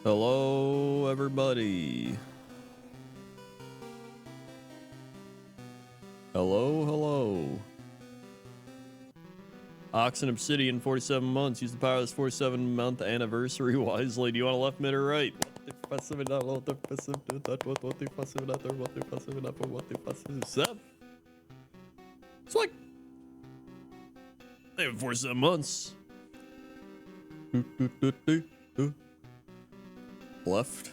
Hello, everybody. Hello, hello. Ox and Obsidian, 47 months. Use the power of this 47-month anniversary wisely. Do you want a left, mid, or right? Sup? It's like they have 47 months. Left.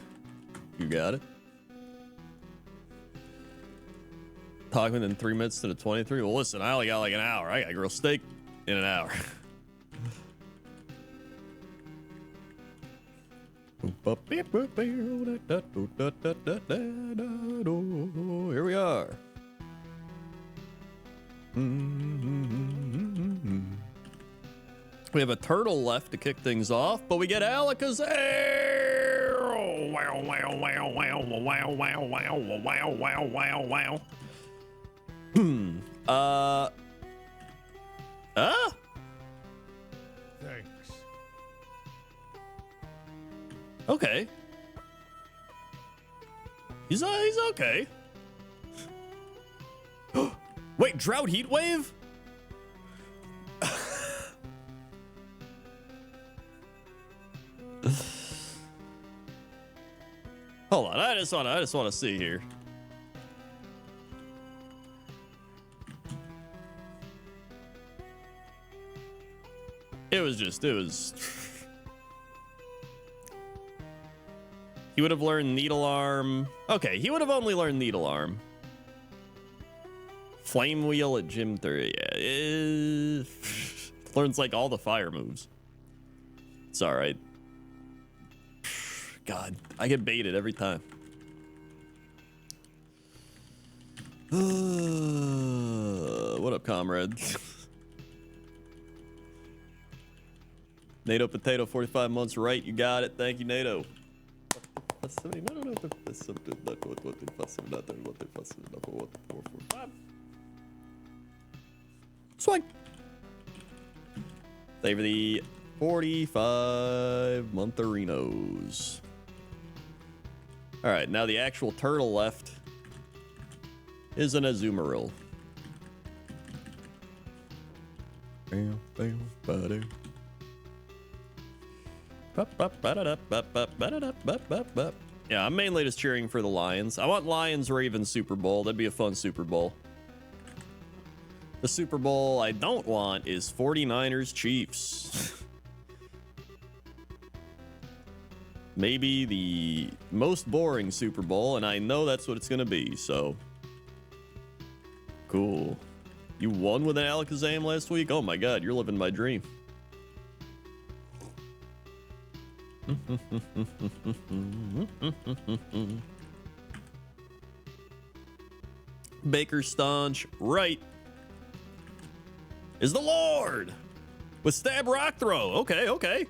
You got it. Talk within 3 minutes to the 23. Well, listen, I only got like an hour. I got grilled steak in an hour. Here we are. We have a turtle left to kick things off, but we get Alakazam. Wow, wow, wow, wow, wow, wow, wow, wow, wow, wow, wow. Thanks. Okay. He's okay. Wait, drought heat wave? Hold on, I just want to see here. It was. He would have learned Needle Arm. Okay, he would have only learned Needle Arm. Flame Wheel at Gym 3. Yeah, learns like all the fire moves. It's all right. God, I get baited every time. What up, comrade? NATO Potato, 45 months right. You got it. Thank you, NATO. Swing. Save for the 45 montherinos. All right, now the actual turtle left is an Azumarill. Yeah, I'm mainly just cheering for the Lions. I want Lions-Ravens Super Bowl. That'd be a fun Super Bowl. The Super Bowl I don't want is 49ers-Chiefs. Maybe the most boring Super Bowl, and I know that's what it's going to be, so. Cool. You won with an Alakazam last week? Oh my god, you're living my dream. Baker Staunch, right, is the Lord with Stab Rock Throw. Okay.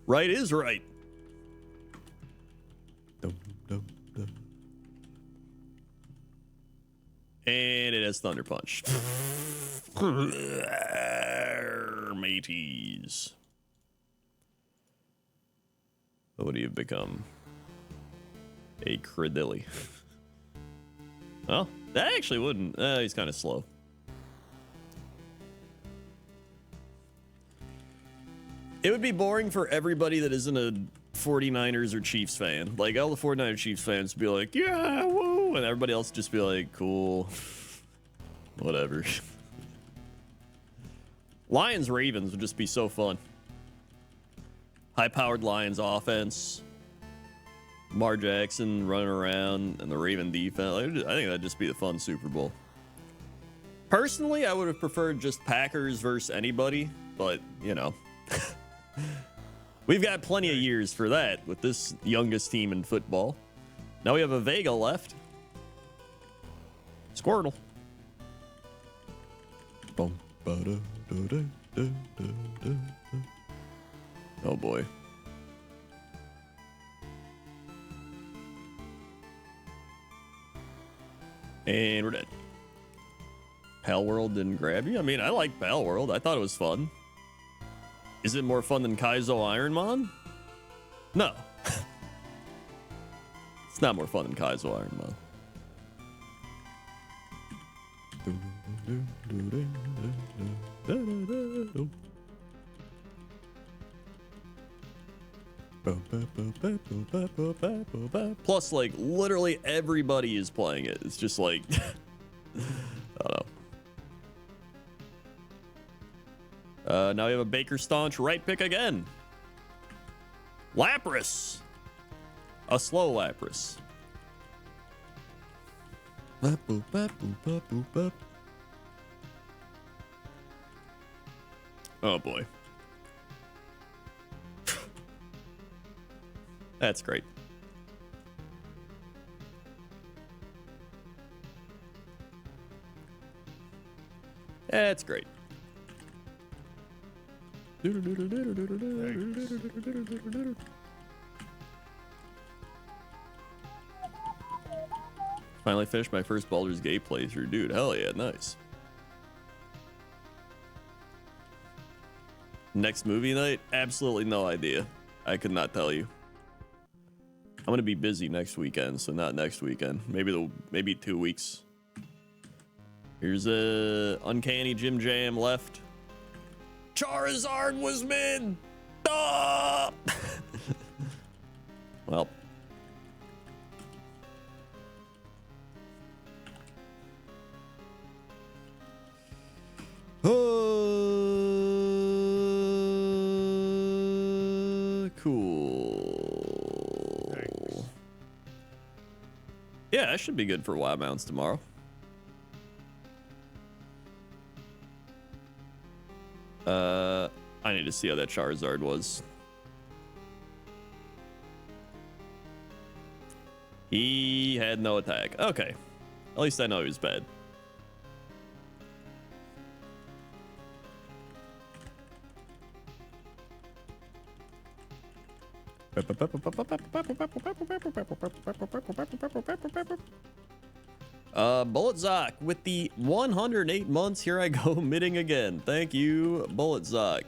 Right is right. And it has Thunder Punch. Mateys. What do you become? A Cradilly. Well, that actually wouldn't. He's kind of slow. It would be boring for everybody that isn't a 49ers or Chiefs fan. Like, all the 49ers Chiefs fans would be like, yeah, woo, and everybody else would just be like, cool. Whatever. Lions Ravens would just be so fun. High-powered Lions offense. Mar Jackson running around and the Raven defense. I think that'd just be the fun Super Bowl. Personally, I would have preferred just Packers versus anybody, but, you know. We've got plenty of years for that with this youngest team in football. Now we have a Vega left. Squirtle. Oh boy. And we're dead. Pal World didn't grab you? I mean, I like Pal World. I thought it was fun. Is it more fun than Kaizo Ironmon? No. It's not more fun than Kaizo Ironmon. Plus, like, literally everybody is playing it. It's just like, I don't know. Now we have a Baker Staunch right pick again. Lapras. A slow Lapras. Oh boy. That's great. That's great. Finally finished my first Baldur's Gate playthrough. Dude, hell yeah, nice. Next movie night? Absolutely no idea. I could not tell you. I'm gonna be busy next weekend, so not next weekend. Maybe 2 weeks. Here's a Uncanny Jim Jam left. Charizard was mid. Ah! Well. Cool. Thanks. Yeah, I should be good for wild mounts tomorrow. I need to see how that Charizard was. He had no attack. Okay. At least I know he was bad. Bullet Zoc with the 108 months. Here I go midding again. Thank you, Bullet Zoc.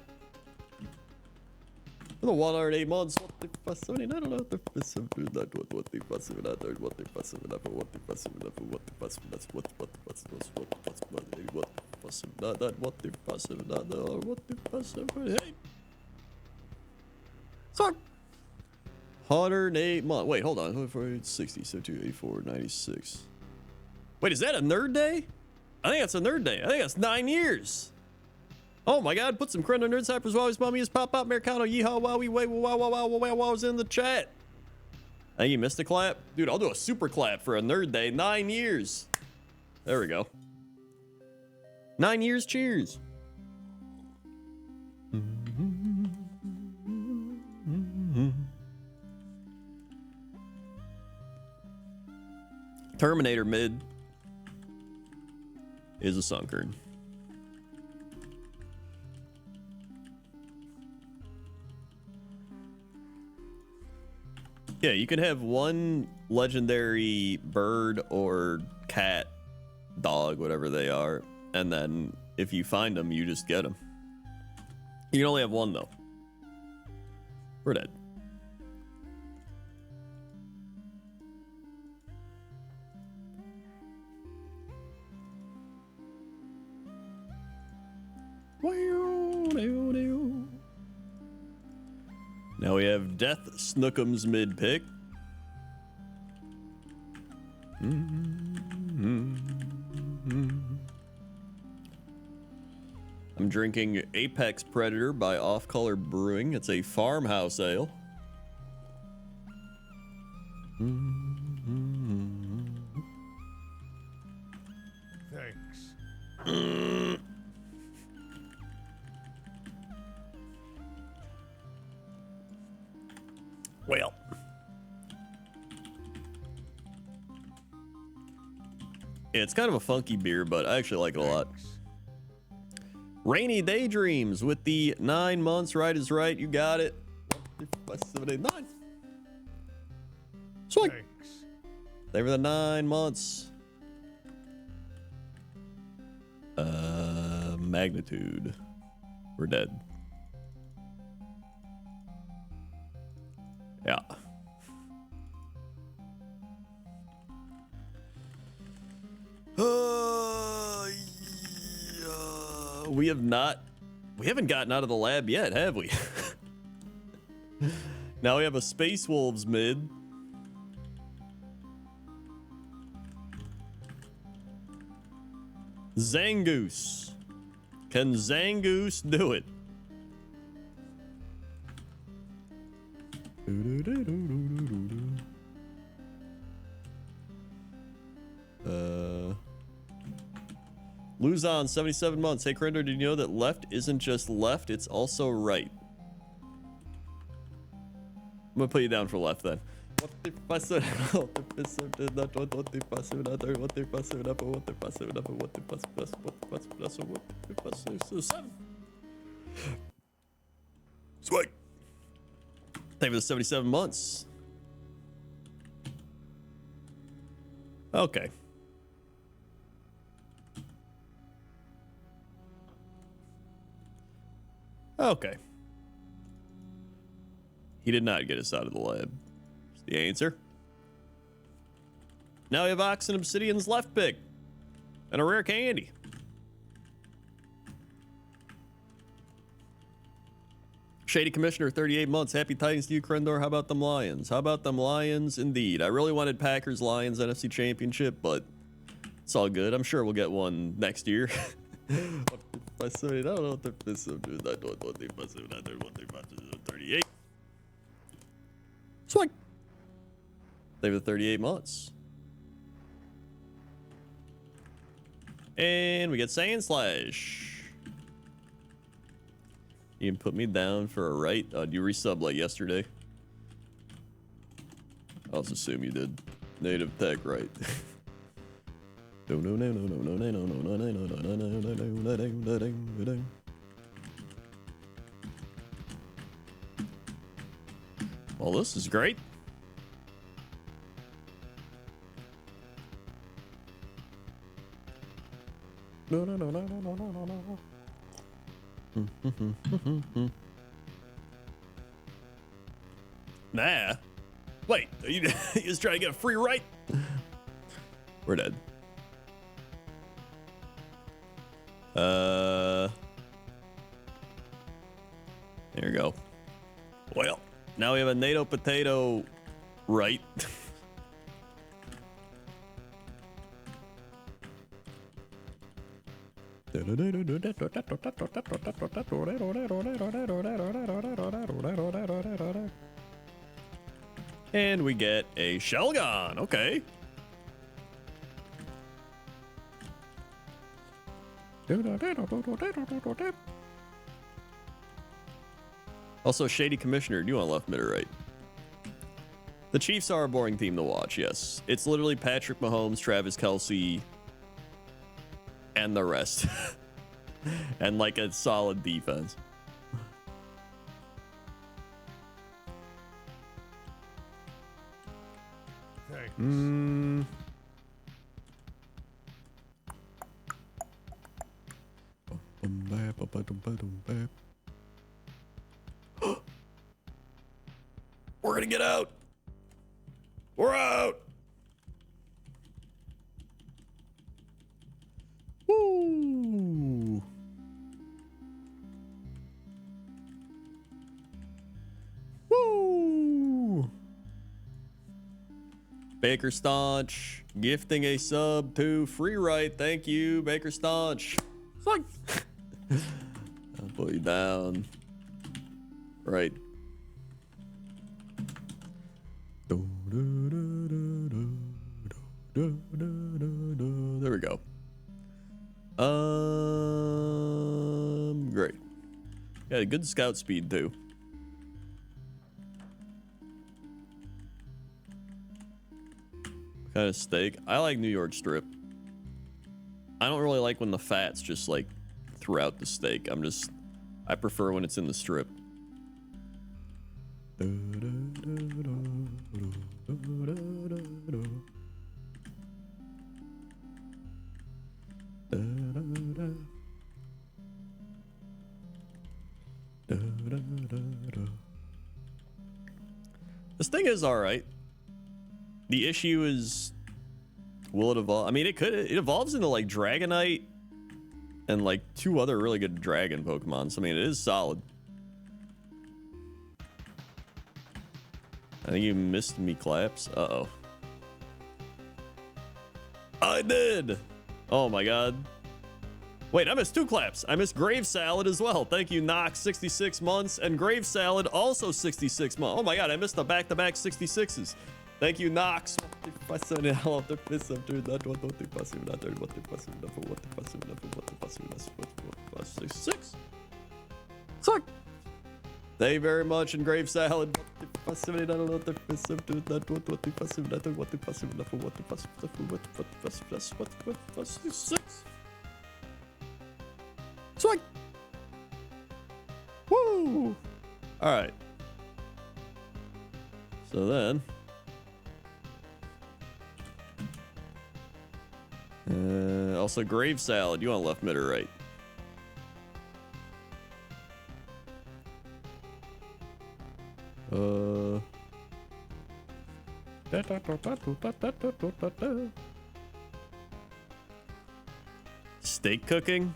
For the 108 months. What the fuss? I mean, I don't know what the fuss. What the fuss? What the fuss? What the fuss? What the fuss? What the fuss? What the fuss? What the fuss? What the fuss? Hey. Sorry. 108 months. Wait, hold on. 60, 72, 84, 96. Wait, is that a nerd day? I think that's a nerd day. I think that's 9 years. Oh my god, put some credit on Nerd Cypress while his mommy is pop pop Mercado yeehaw wow we wait wow wow wow wow wow was in the chat. I think you missed a clap. Dude, I'll do a super clap for a nerd day. 9 years. There we go. 9 years, cheers. Terminator mid is a Sunkern. Yeah, you can have one legendary bird or cat, dog, whatever they are, and then if you find them, you just get them. You can only have one though. We're dead. Now we have Death Snookums mid pick. I'm drinking Apex Predator by Off Color Brewing. It's a farmhouse ale. Thanks. Well, yeah, it's kind of a funky beer, but I actually like it a lot. Rainy Daydreams with the 9 months. Right is right. You got it. 7, 8, 9. Swing. Thanks. They were the 9 months. Magnitude. We're dead. We haven't gotten out of the lab yet, have we? Now we have a Space Wolves mid. Zangoose. Can Zangoose do it? Luzon, 77 months. Hey, Crinder, did you know that left isn't just left, it's also right? I'm gonna put you down for left then. Swag. Thank you for the 77 months. Okay. Okay. He did not get us out of the lab. That's the answer. Now we have Ox and Obsidian's left pick. And a rare candy. Shady Commissioner, 38 months. Happy Titans to you, Krendor. How about them Lions? How about them Lions? Indeed. I really wanted Packers Lions NFC Championship, but it's all good. I'm sure we'll get one next year. I don't know what the 38. Swing. They were 38 months. And we get Sand Slash. You can put me down for a right. Do you resub like yesterday? I'll just assume you did. Native tech right. Well, this is great. Nah. Wait, are you just trying to get a free right? We're dead. There you go. Well, now we have a NATO potato right. And we get a shell gun. Okay. Also, Shady Commissioner, do you want left, mid, or right? The Chiefs are a boring team to watch, yes. It's literally Patrick Mahomes, Travis Kelce, and the rest. And like a solid defense. Thanks. We're gonna get out. We're out. Woo. Woo. Baker Staunch gifting a sub to Free Right. Thank you, Baker Staunch. Like, I'll put you down. Right. There we go. Great. Yeah, good scout speed too. What kind of steak? I like New York strip. I don't really like when the fat's just like throughout the steak. I prefer when it's in the strip. This thing is all right. The issue is, will it evolve? I mean, it evolves into like Dragonite and like 2 other really good dragon Pokemon. So I mean, it is solid. I think you missed me claps. Uh-oh. I did! Oh my god. Wait, I missed 2 claps. I missed Grave Salad as well. Thank you, Nox, 66 months, and Grave Salad also 66 months. Oh my god, I missed the back-to-back 66s. Thank you, Nox. Suck. Thank you very much, and Grave Salad. Swing! Woo! Alright. So then... also, Grave Salad. You want left, mid, or right? Steak cooking?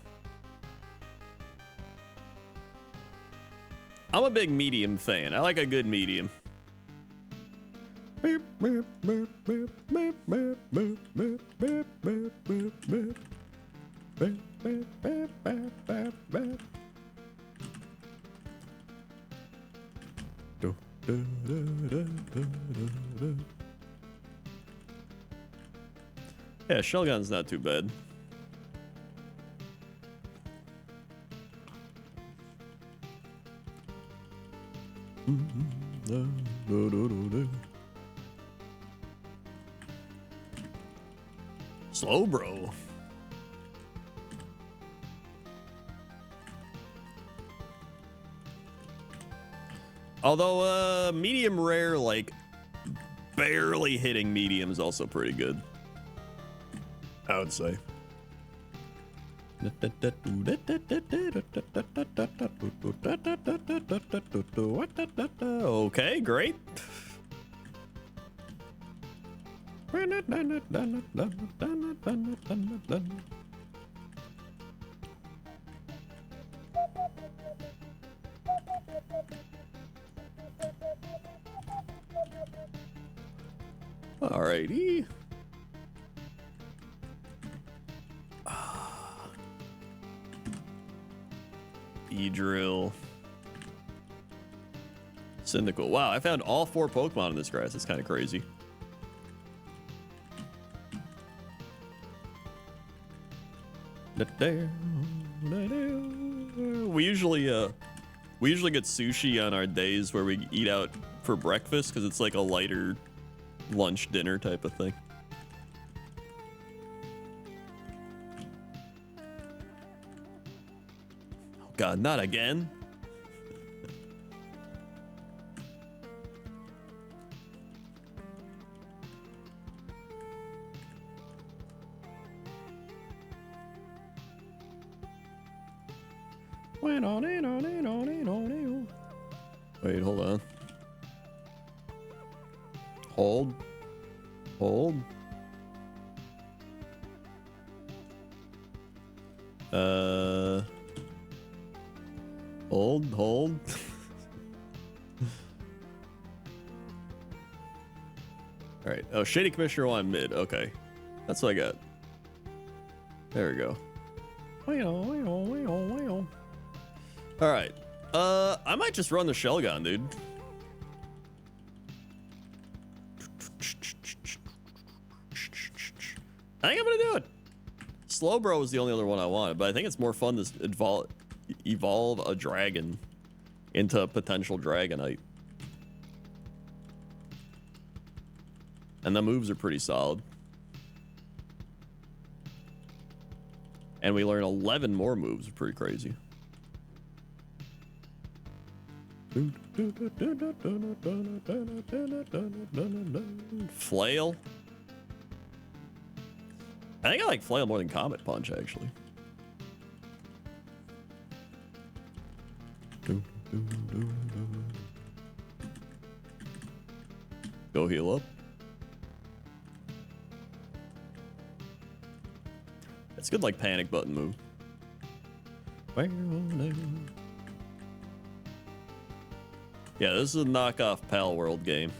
I'm a big medium fan. I like a good medium. Yeah, shell gun's not too bad. Slow, bro. Although, medium rare, like, barely hitting medium is also pretty good, I would say. Okay, great. Alrighty. E-drill. Syndical. Wow, I found all 4 Pokemon in this grass. It's kind of crazy. We usually get sushi on our days where we eat out for breakfast because it's like a lighter lunch dinner type of thing. Oh god, not again. Wait, hold on. Hold. Hold. Hold. All right. Oh, Shady Commissioner 1 mid. Okay. That's what I got. There we go. All right. I might just run the shell gun, dude. I think I'm gonna do it. Slowbro is the only other one I wanted, but I think it's more fun to evolve a dragon into a potential Dragonite. And the moves are pretty solid. And we learn 11 more moves, pretty crazy. Flail. I think I like Flail more than Comet Punch, actually. Go heal up. It's good, like, panic button move. Yeah, this is a knockoff Pal World game.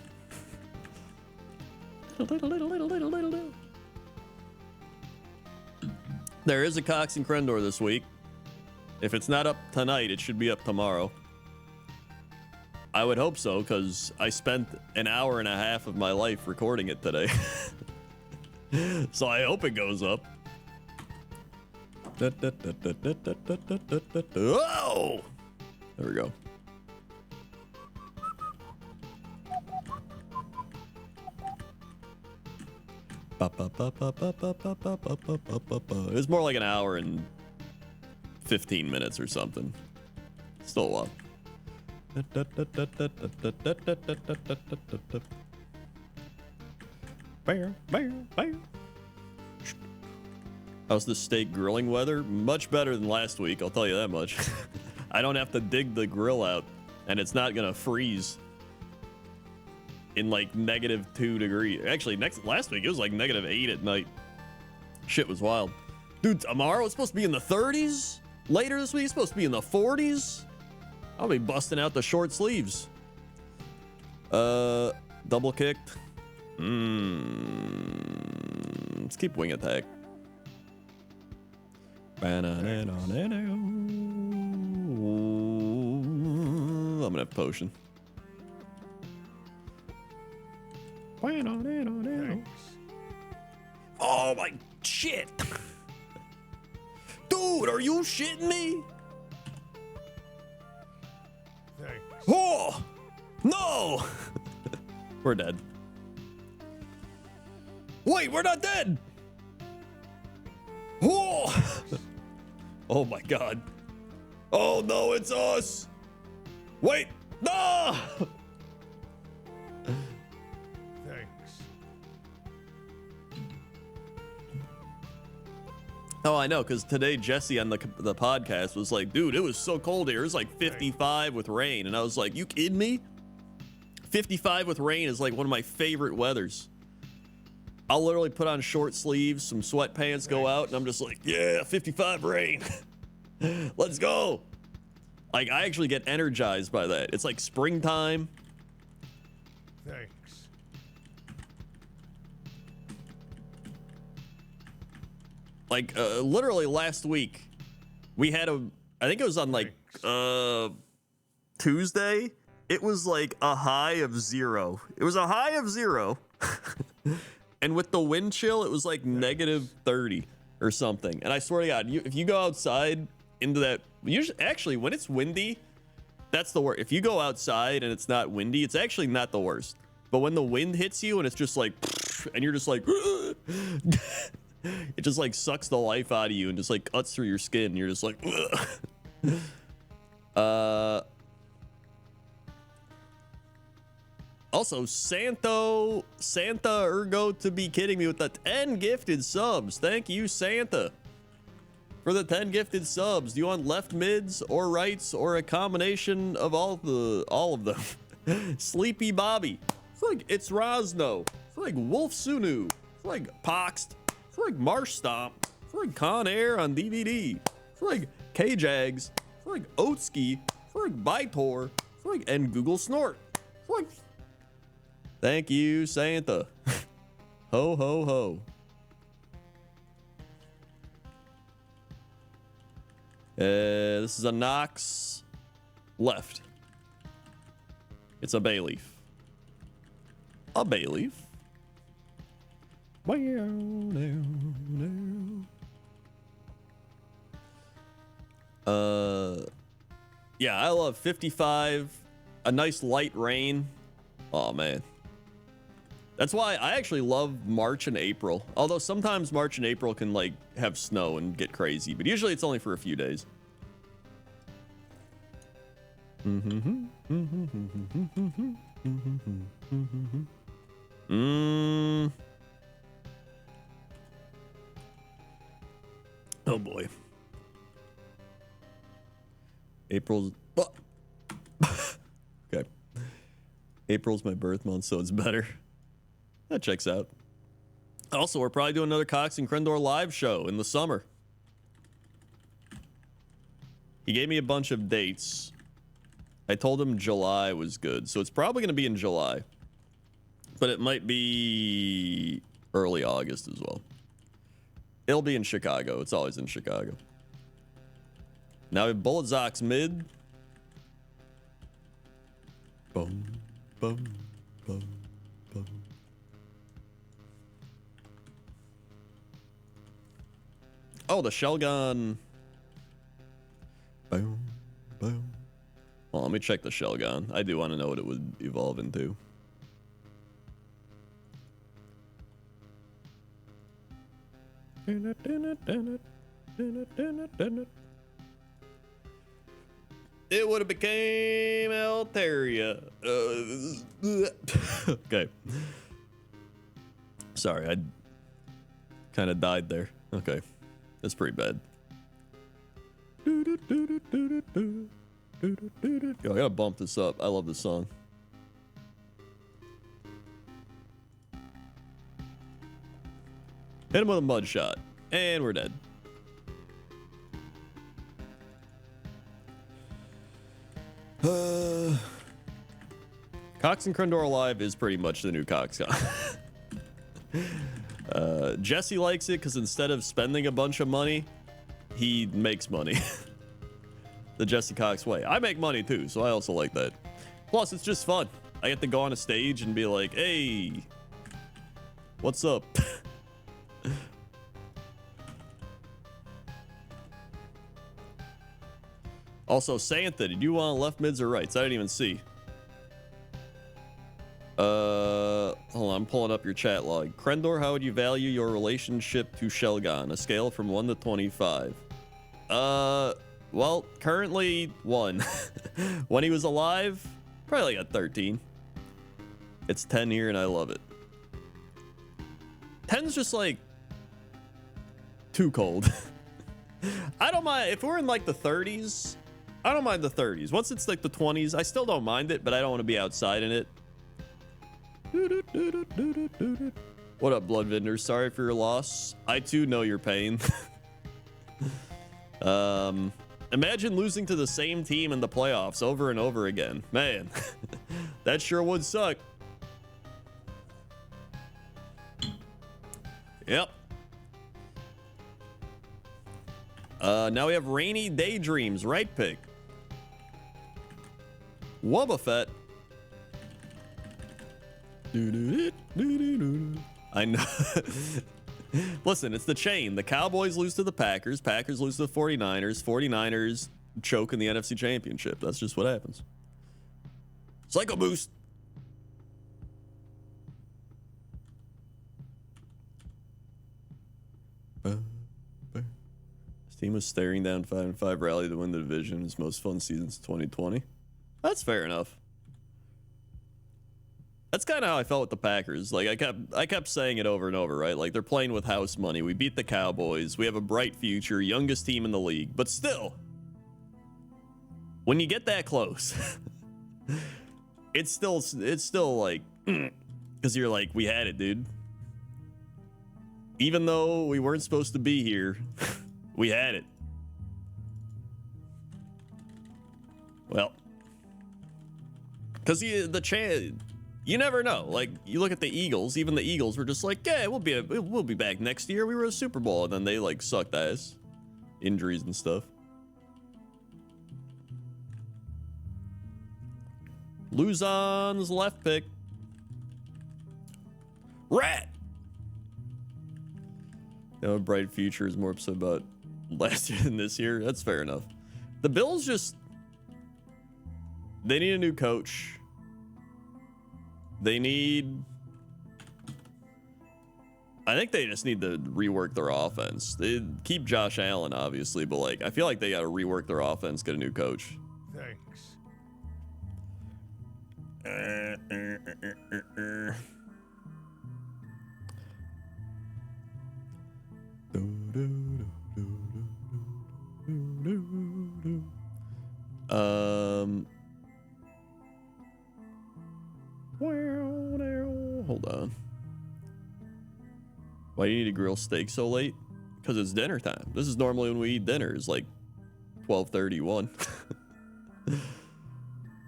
There is a Cox and Crendor this week. If it's not up tonight, it should be up tomorrow. I would hope so, because I spent an hour and a half of my life recording it today. So I hope it goes up. Oh! There we go. It's more like an hour and 15 minutes or something. Still a while. How's the steak grilling weather? Much better than last week, I'll tell you that much. I don't have to dig the grill out, and it's not gonna freeze in like -2 degrees. Actually, last week it was like -8 at night. Shit was wild. Dude, tomorrow it's supposed to be in the 30s. Later this week it's supposed to be in the 40s. I'll be busting out the short sleeves. Double kicked. Let's keep wing attack. I'm gonna have potion. Oh my shit! Dude, are you shitting me? Thanks. Oh! No! We're dead. Wait, we're not dead! Oh! Oh my god. Oh no, it's us! Wait! No! Thanks. Oh, I know, because today Jesse on the podcast was like, dude, it was so cold here. It was like 55 with rain. And I was like, you kidding me? 55 with rain is like one of my favorite weathers. I'll literally put on short sleeves, some sweatpants, go out, and I'm just like, yeah, 55 rain. Let's go. Like, I actually get energized by that. It's like springtime. Thanks. Like, literally last week, we had I think it was on like, Tuesday. It was like a high of 0. It was a high of 0. And with the wind chill, it was like -30 or something. And I swear to God, if you go outside into that, actually, when it's windy, that's the worst. If you go outside and it's not windy, it's actually not the worst. But when the wind hits you and it's just like, and you're just like, it just like sucks the life out of you and just like cuts through your skin. And you're just like, Also, Santa Ergo to be kidding me with the 10 gifted subs. Thank you, Santa, for the 10 gifted subs. Do you want left mids or rights or a combination of all of them? Sleepy Bobby. It's like It's Rosno. It's like Wolf Sunu. It's like Poxed. It's like Marsh Stomp. It's like Con Air on DVD. It's like K-Jags. It's like Oatski. It's like Bytor. It's like and Google Snort. It's like. Thank you, Santa. Ho, ho, ho. This is a Nox left. It's a bay leaf. A bay leaf. Yeah, I love 55. A nice light rain. Oh, man. That's why I actually love March and April. Although sometimes March and April can like have snow and get crazy, but usually it's only for a few days. Oh boy. April's okay. April's my birth month, so it's better. That checks out. Also, we're probably doing another Cox and Crendor live show in the summer. He gave me a bunch of dates. I told him July was good, so it's probably going to be in July. But it might be early August as well. It'll be in Chicago. It's always in Chicago. Now we have Bullet Zox mid. Boom, boom, boom, boom. Oh, the shell gun. Boom, boom. Well, let me check the shell gun. I do want to know what it would evolve into. It would have became Altaria. Okay. Sorry, I kind of died there. Okay. That's pretty bad. Yo, I gotta bump this up. I love this song. Hit him with a mud shot. And we're dead. Cox and Krendor Alive is pretty much the new Coxcon. Jesse likes it because instead of spending a bunch of money, he makes money. The Jesse Cox way. I make money too, so I also like that. Plus, it's just fun. I get to go on a stage and be like, hey, what's up? Also, Santha, did you want left mids or rights? I didn't even see. Hold on, I'm pulling up your chat log. Krendor, how would you value your relationship to Shelgon? A scale from 1 to 25. Well, currently 1. When he was alive, probably like a 13. It's 10 here and I love it. 10's just like too cold. I don't mind if we're in like the 30s. I don't mind the 30s. Once it's like the 20s, I still don't mind it, but I don't want to be outside in it. What up, Blood Vendor? Sorry for your loss. I too know your pain. Imagine losing to the same team in the playoffs over and over again. Man, that sure would suck. Yep. Now we have Rainy Daydreams, right pick. Wobbuffet. I know. Listen, it's the chain. The Cowboys lose to the Packers. Packers lose to the 49ers. 49ers choke in the NFC Championship. That's just what happens. Psycho Boost. His team was staring down 5-5 rally to win the division. His most fun season since 2020. That's fair enough. That's kind of how I felt with the Packers. Like I kept saying it over and over, right? Like they're playing with house money. We beat the Cowboys. We have a bright future, youngest team in the league. But still, when you get that close, it's still like, because you're like, we had it, dude. Even though we weren't supposed to be here, we had it. Well, because you never know. Like you look at the Eagles. Even the Eagles were just like, yeah, we'll be back next year. We were a Super Bowl, and then they like sucked ass, injuries and stuff. Luzon's left pick. Rat. You know, a bright future is more upset about last year than this year. That's fair enough. The Bills they need a new coach. I think they just need to rework their offense. They keep Josh Allen, obviously, but like I feel like they got to rework their offense, get a new coach. Thanks. Hold on. Why do you need to grill steak so late? Because it's dinner time. This is normally when we eat dinner. It's like 12:31.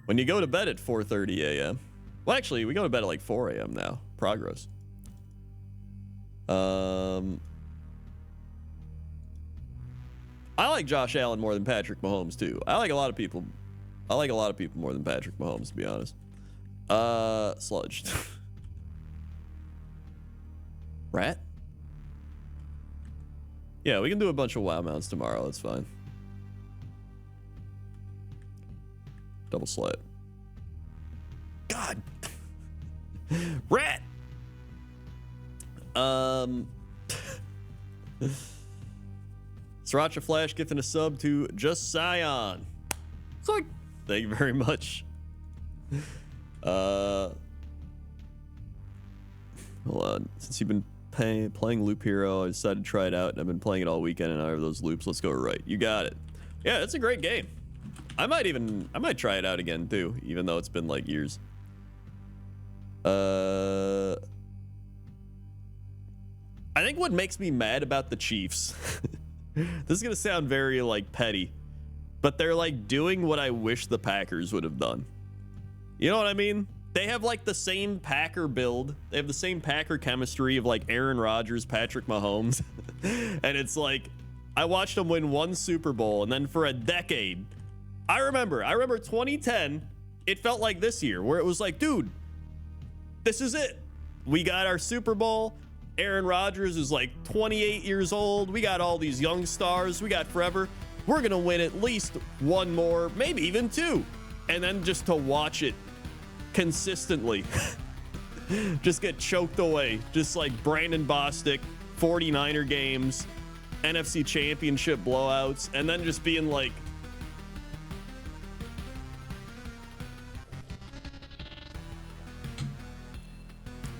When you go to bed at 4:30 a.m. Well, actually, we go to bed at like 4 a.m. now. Progress. I like Josh Allen more than Patrick Mahomes too. I like a lot of people more than Patrick Mahomes, to be honest. Sludge. Rat? Yeah, we can do a bunch of WoW mounts tomorrow. That's fine. Double slat. God. Rat. Sriracha Flash gifting a sub to Just Scion. It's like, thank you very much. Hold on. Since you've been playing Loop Hero, I decided to try it out, and I've been playing it all weekend, and I have those loops. Let's go right. You got it. Yeah, it's a great game. I might try it out again too, even though it's been like years. I think what makes me mad about the Chiefs, this is gonna sound very like petty, but they're like doing what I wish the Packers would have done. You know what I mean? They have like the same Packer build. They have the same Packer chemistry of like Aaron Rodgers, Patrick Mahomes. And it's like, I watched them win one Super Bowl, and then for a decade, I remember 2010, it felt like this year, where it was like, dude, this is it. We got our Super Bowl. Aaron Rodgers is like 28 years old. We got all these young stars. We got forever. We're going to win at least one more, maybe even two. And then just to watch it consistently just get choked away. Just like Brandon Bostic, 49er games, NFC Championship blowouts, and then just being like,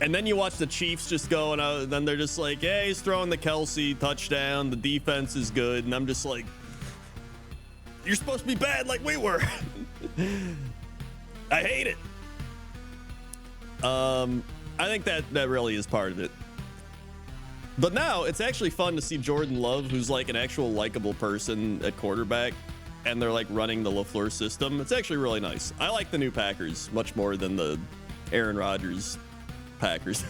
and then you watch the Chiefs just go, and then they're just like, yeah, he's throwing the Kelsey touchdown. The defense is good. And I'm just like, you're supposed to be bad like we were. I hate it. I think that really is part of it. But now it's actually fun to see Jordan Love, who's like an actual likable person at quarterback, and they're like running the LaFleur system. It's actually really nice. I like the new Packers much more than the Aaron Rodgers Packers.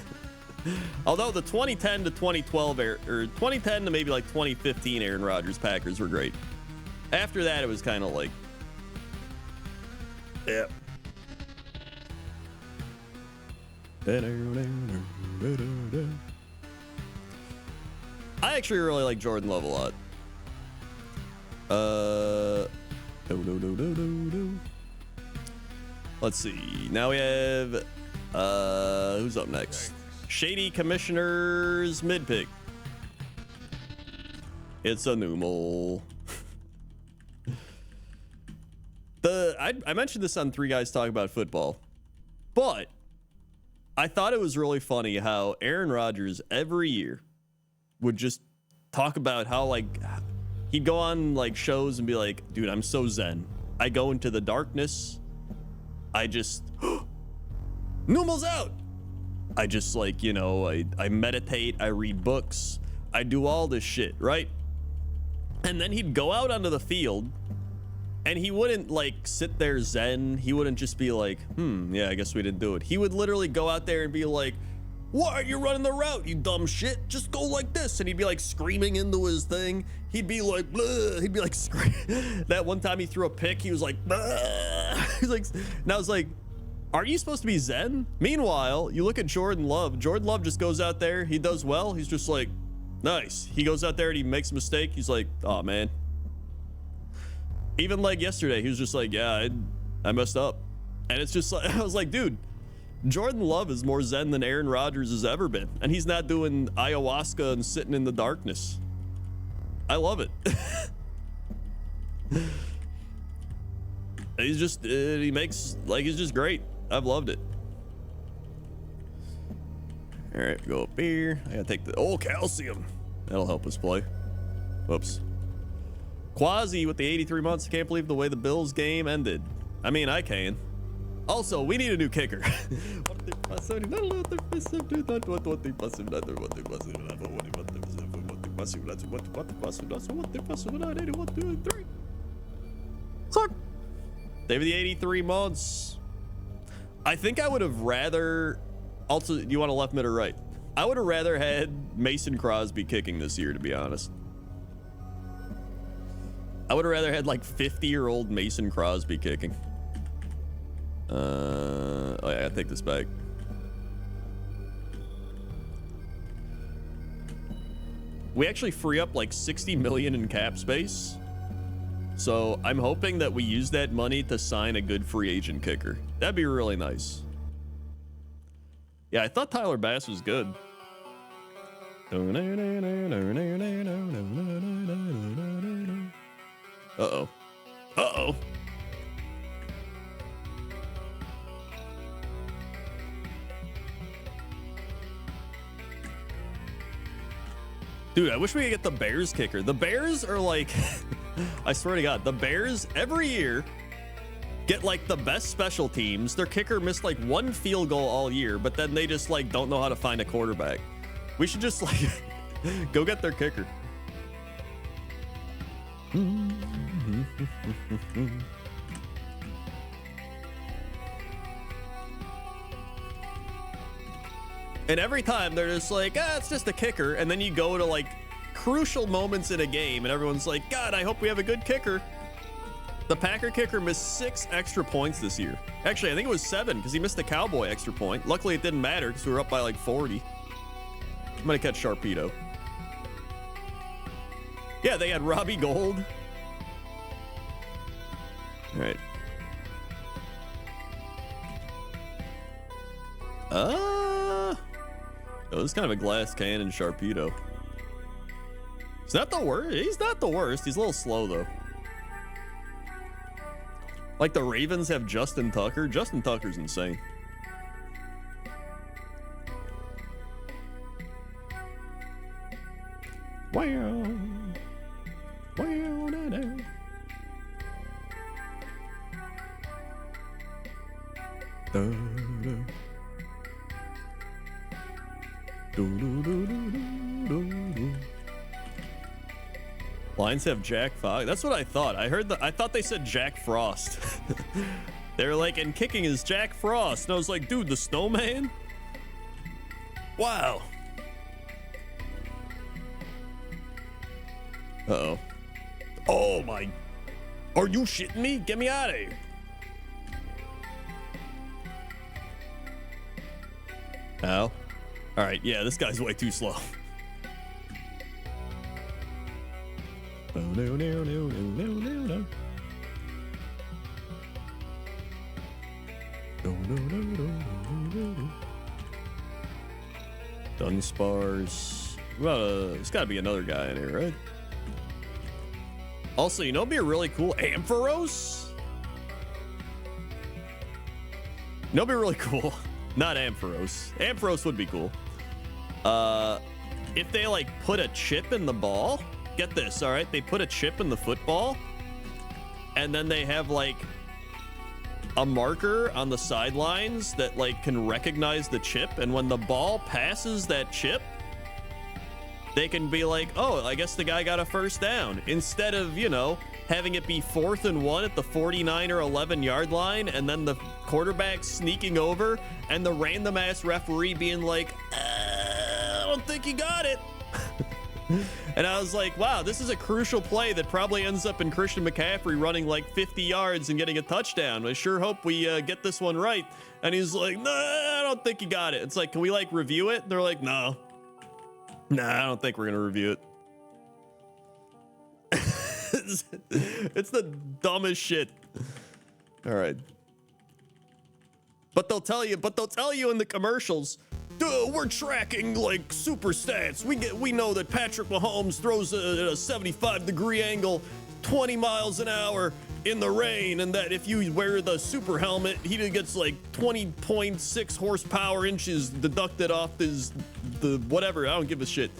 Although the 2010 to 2012 or 2010 to maybe like 2015 Aaron Rodgers Packers were great. After that, it was kind of like, yeah. I actually really like Jordan Love a lot. Let's see. Now we have who's up next? Shady Commissioner's mid pick. It's a Numal. I mentioned this on Three Guys Talk About Football, but I thought it was really funny how Aaron Rodgers every year would just talk about how like he'd go on like shows and be like, dude, I'm so zen. I go into the darkness. I just Numal's out. I just like, you know, I meditate, I read books, I do all this shit, right? And then he'd go out onto the field and he wouldn't like sit there zen. He wouldn't just be like, yeah, I guess we didn't do it. He would literally go out there and be like, why are you running the route, you dumb shit? Just go like this. And he'd be like screaming into his thing. He'd be like, bleh. He'd be like, that one time he threw a pick, he was like, he's like, and I was like, are you supposed to be zen? Meanwhile, you look at Jordan Love. Jordan Love just goes out there. He does well. He's just like, nice. He goes out there and he makes a mistake. He's like, oh man. Even like yesterday, he was just like, yeah, I messed up. And it's just like, I was like, dude, Jordan Love is more zen than Aaron Rodgers has ever been. And he's not doing ayahuasca and sitting in the darkness. I love it. He's just, he makes, like, he's just great. I've loved it. All right, go up here. I gotta take the, oh, calcium. That'll help us play. Whoops. Quasi with the 83 months. I can't believe the way the Bills game ended. I mean, I can. Also, we need a new kicker. Clark. David the 83 months. I think I would have rather. Also, you want a left, mid, or right? I would have rather had Mason Crosby kicking this year, to be honest. I would have rather had like 50-year-old Mason Crosby kicking. Oh yeah, I take this back. We actually free up like 60 million in cap space. So I'm hoping that we use that money to sign a good free agent kicker. That'd be really nice. Yeah, I thought Tyler Bass was good. Uh-oh. Uh-oh. Dude, I wish we could get the Bears kicker. The Bears are like, I swear to God, the Bears every year get like the best special teams. Their kicker missed like one field goal all year, but then they just like don't know how to find a quarterback. We should just like go get their kicker. And every time they're just like, it's just a kicker. And then you go to like crucial moments in a game and everyone's like, God, I hope we have a good kicker. The Packer kicker missed 6 extra points this year. Actually, I think it was 7 because he missed the Cowboy extra point. Luckily, it didn't matter because we were up by like 40. I'm going to catch Sharpedo. Yeah, they had Robbie Gold. All right. Oh, this is kind of a glass cannon Sharpedo. He's not the worst. He's not the worst. He's a little slow, though. Like the Ravens have Justin Tucker. Justin Tucker's insane. Wow. Wow, da, da. Da, da. Lions have Jack Fox. That's what I thought. I thought they said Jack Frost. They were like, and kicking is Jack Frost. And I was like, dude, the snowman? Wow. Uh-oh. Oh my. Are you shitting me? Get me out of here. Ow. All right, yeah, this guy's way too slow. Oh, no, no, no, no, no, no. No, no, no, no, no, no. Dunspars. Well, there's got to be another guy in here, right? Also, you know what'd be a really cool Ampharos? You know what'd be really cool? Not Ampharos. Ampharos would be cool. If they like put a chip in the ball, get this, all right? They put a chip in the football and then they have like a marker on the sidelines that like can recognize the chip. And when the ball passes that chip, they can be like, oh, I guess the guy got a first down, instead of, you know, having it be 4th and 1 at the 49 or 11 yard line and then the quarterback sneaking over and the random ass referee being like, I don't think he got it. And I was like, wow, this is a crucial play that probably ends up in Christian McCaffrey running like 50 yards and getting a touchdown. I sure hope we get this one right. And he's like, nah, I don't think he got it. It's like, can we like review it? And they're like, no. Nah, I don't think we're gonna review it. It's the dumbest shit. All right. But they'll tell you in the commercials, dude, we're tracking like super stats. We know that Patrick Mahomes throws at a 75-degree angle, 20 miles an hour in the rain, and that if you wear the super helmet, he gets like 20.6 horsepower inches deducted off the whatever. I don't give a shit.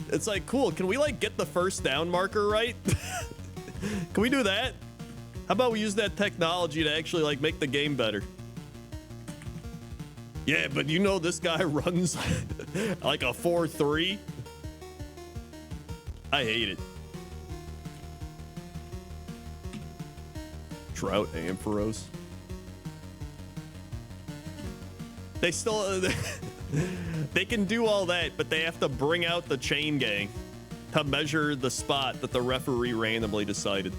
It's like, cool. Can we like get the first down marker right? Can we do that? How about we use that technology to actually like make the game better? Yeah, but you know this guy runs like a 4.3. I hate it. Drought Ampharos. They still they can do all that, but they have to bring out the chain gang to measure the spot that the referee randomly decided.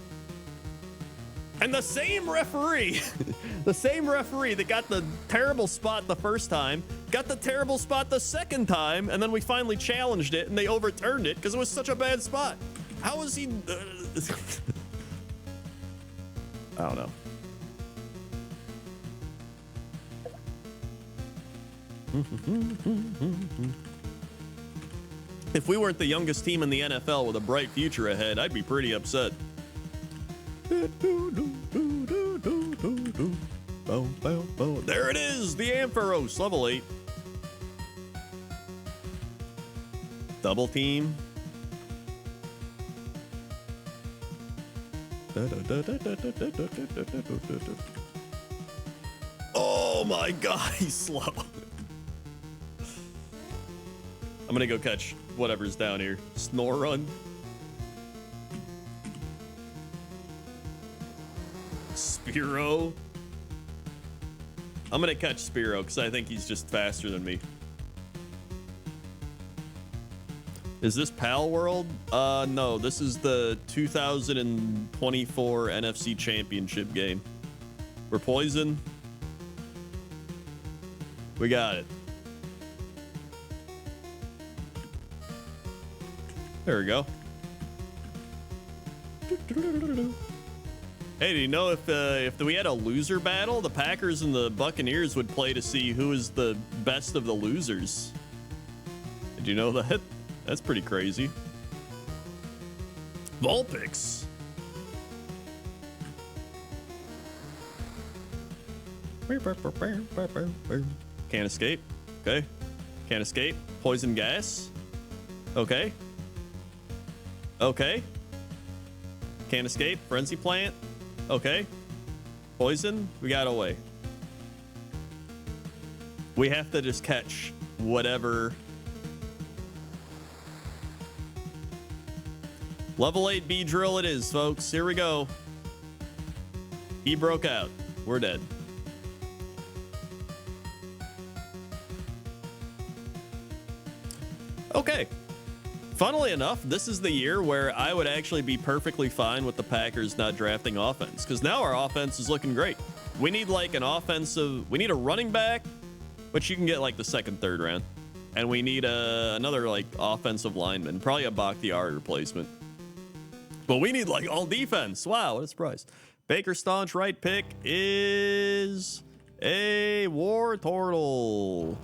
And the same referee, the same referee that got the terrible spot the first time, got the terrible spot the second time, and then we finally challenged it and they overturned it because it was such a bad spot. How was he? I don't know. If we weren't the youngest team in the NFL with a bright future ahead, I'd be pretty upset. There it is, the Ampharos, level 8. Double team. Oh my god, he's slow. I'm gonna go catch whatever's down here. Snore run. Spearow. I'm gonna catch Spearow because I think he's just faster than me. Is this Pal World? No, this is the 2024 NFC Championship game. We're Poison. We got it. There we go. Hey, do you know if we had a loser battle, the Packers and the Buccaneers would play to see who is the best of the losers? Did you know that? That's pretty crazy. Vulpix. Can't escape. Okay. Can't escape. Poison gas. Okay. Okay. Can't escape. Frenzy plant. Okay. Poison. We got away. We have to just catch whatever. Level 8 B drill it is, folks. Here we go. He broke out. We're dead. Okay. Funnily enough, this is the year where I would actually be perfectly fine with the Packers not drafting offense, because now our offense is looking great. We need like an offensive, we need a running back, which you can get like the second, third round. And we need another like offensive lineman, probably a Bakhtiari replacement. But we need like all defense. Wow, what a surprise. Baker Staunch right pick is a War Turtle.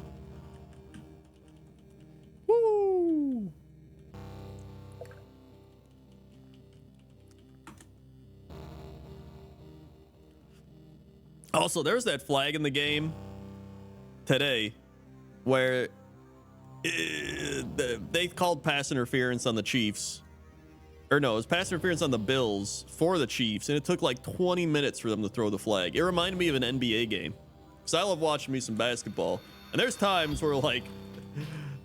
Woo! Also, there's that flag in the game today where they called pass interference on the Chiefs. Or no, it was pass interference on the Bills for the Chiefs, and it took like 20 minutes for them to throw the flag. It reminded me of an NBA game, because I love watching me some basketball. And there's times where like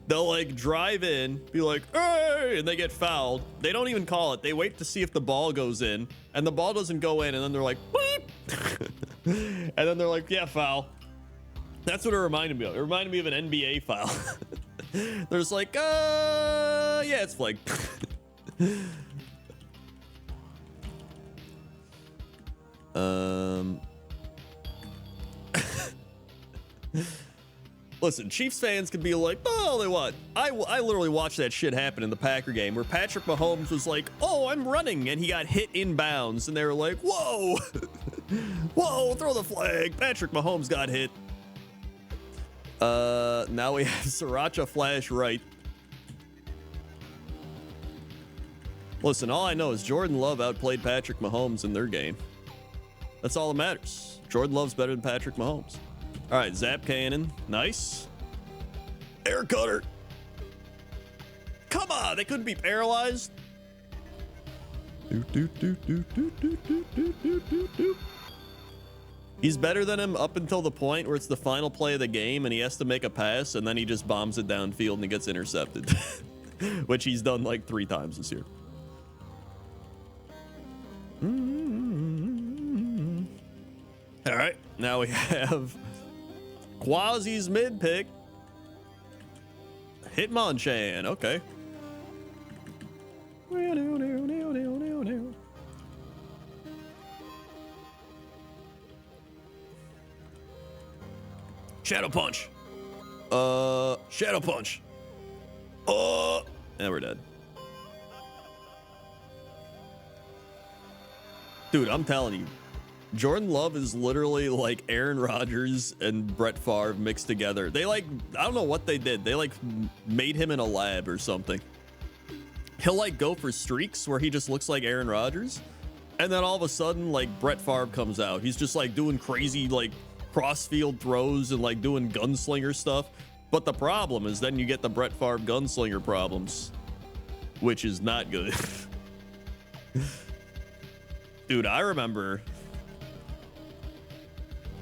they'll like drive in, be like, hey, and they get fouled. They don't even call it. They wait to see if the ball goes in, and the ball doesn't go in, and then they're like, beep. And then they're like, yeah, foul. That's what it reminded me of. It reminded me of an NBA foul. There's like, yeah, it's flag. Listen, Chiefs fans could be like, oh, they what? I literally watched that shit happen in the Packer game where Patrick Mahomes was like, oh, I'm running, and he got hit inbounds, and they were like, whoa, whoa, throw the flag. Patrick Mahomes got hit. Now we have Sriracha Flash right. Listen, all I know is Jordan Love outplayed Patrick Mahomes in their game. That's all that matters. Jordan Love's better than Patrick Mahomes. All right, Zap Cannon. Nice. Air Cutter. Come on, they couldn't be paralyzed. He's better than him up until the point where it's the final play of the game and he has to make a pass, and then he just bombs it downfield and it gets intercepted. Which he's done like 3 times this year. All right, now we have Quasi's mid pick. Hitmonchan, okay. Shadow Punch. Shadow Punch. And we're dead. Dude, I'm telling you, Jordan Love is literally like Aaron Rodgers and Brett Favre mixed together. They like, I don't know what they did. They like made him in a lab or something. He'll like go for streaks where he just looks like Aaron Rodgers. And then all of a sudden, like Brett Favre comes out. He's just like doing crazy, like cross-field throws and like doing gunslinger stuff. But the problem is then you get the Brett Favre gunslinger problems, which is not good. Dude, I remember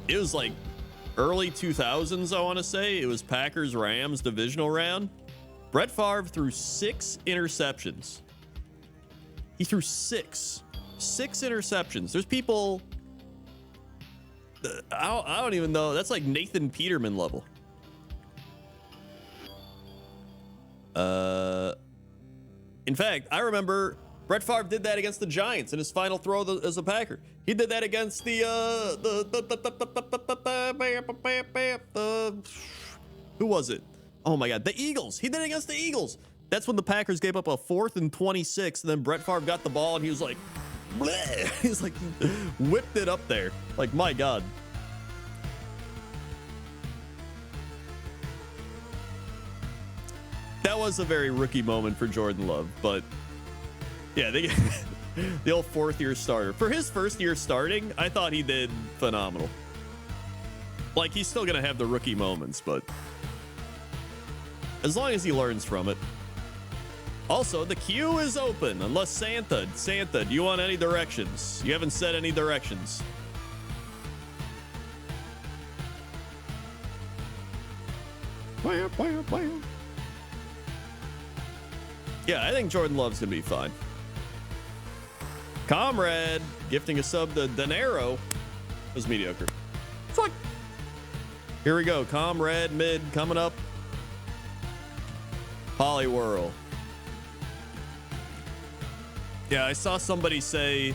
it was like early 2000s, I want to say. It was Packers-Rams divisional round. Brett Favre threw 6 interceptions. He threw 6 interceptions. There's people, I don't even know. That's like Nathan Peterman level. In fact, I remember Brett Favre did that against the Giants in his final throw as a Packer. He did that against who was it? Oh my God, the Eagles. He did it against the Eagles. That's when the Packers gave up a 4th and 26, and then Brett Favre got the ball and he was like, bleh. He's like, whipped it up there. Like, my God. That was a very rookie moment for Jordan Love, but yeah, the old 4th-year starter. For his 1st year starting, I thought he did phenomenal. Like, he's still going to have the rookie moments, but as long as he learns from it. Also, the queue is open, unless Santa, do you want any directions? You haven't said any directions. Yeah, I think Jordan Love's gonna be fine. Comrade gifting a sub to Dinero was mediocre. Fuck. Here we go. Comrade mid coming up. Poliwhirl. Yeah, I saw somebody say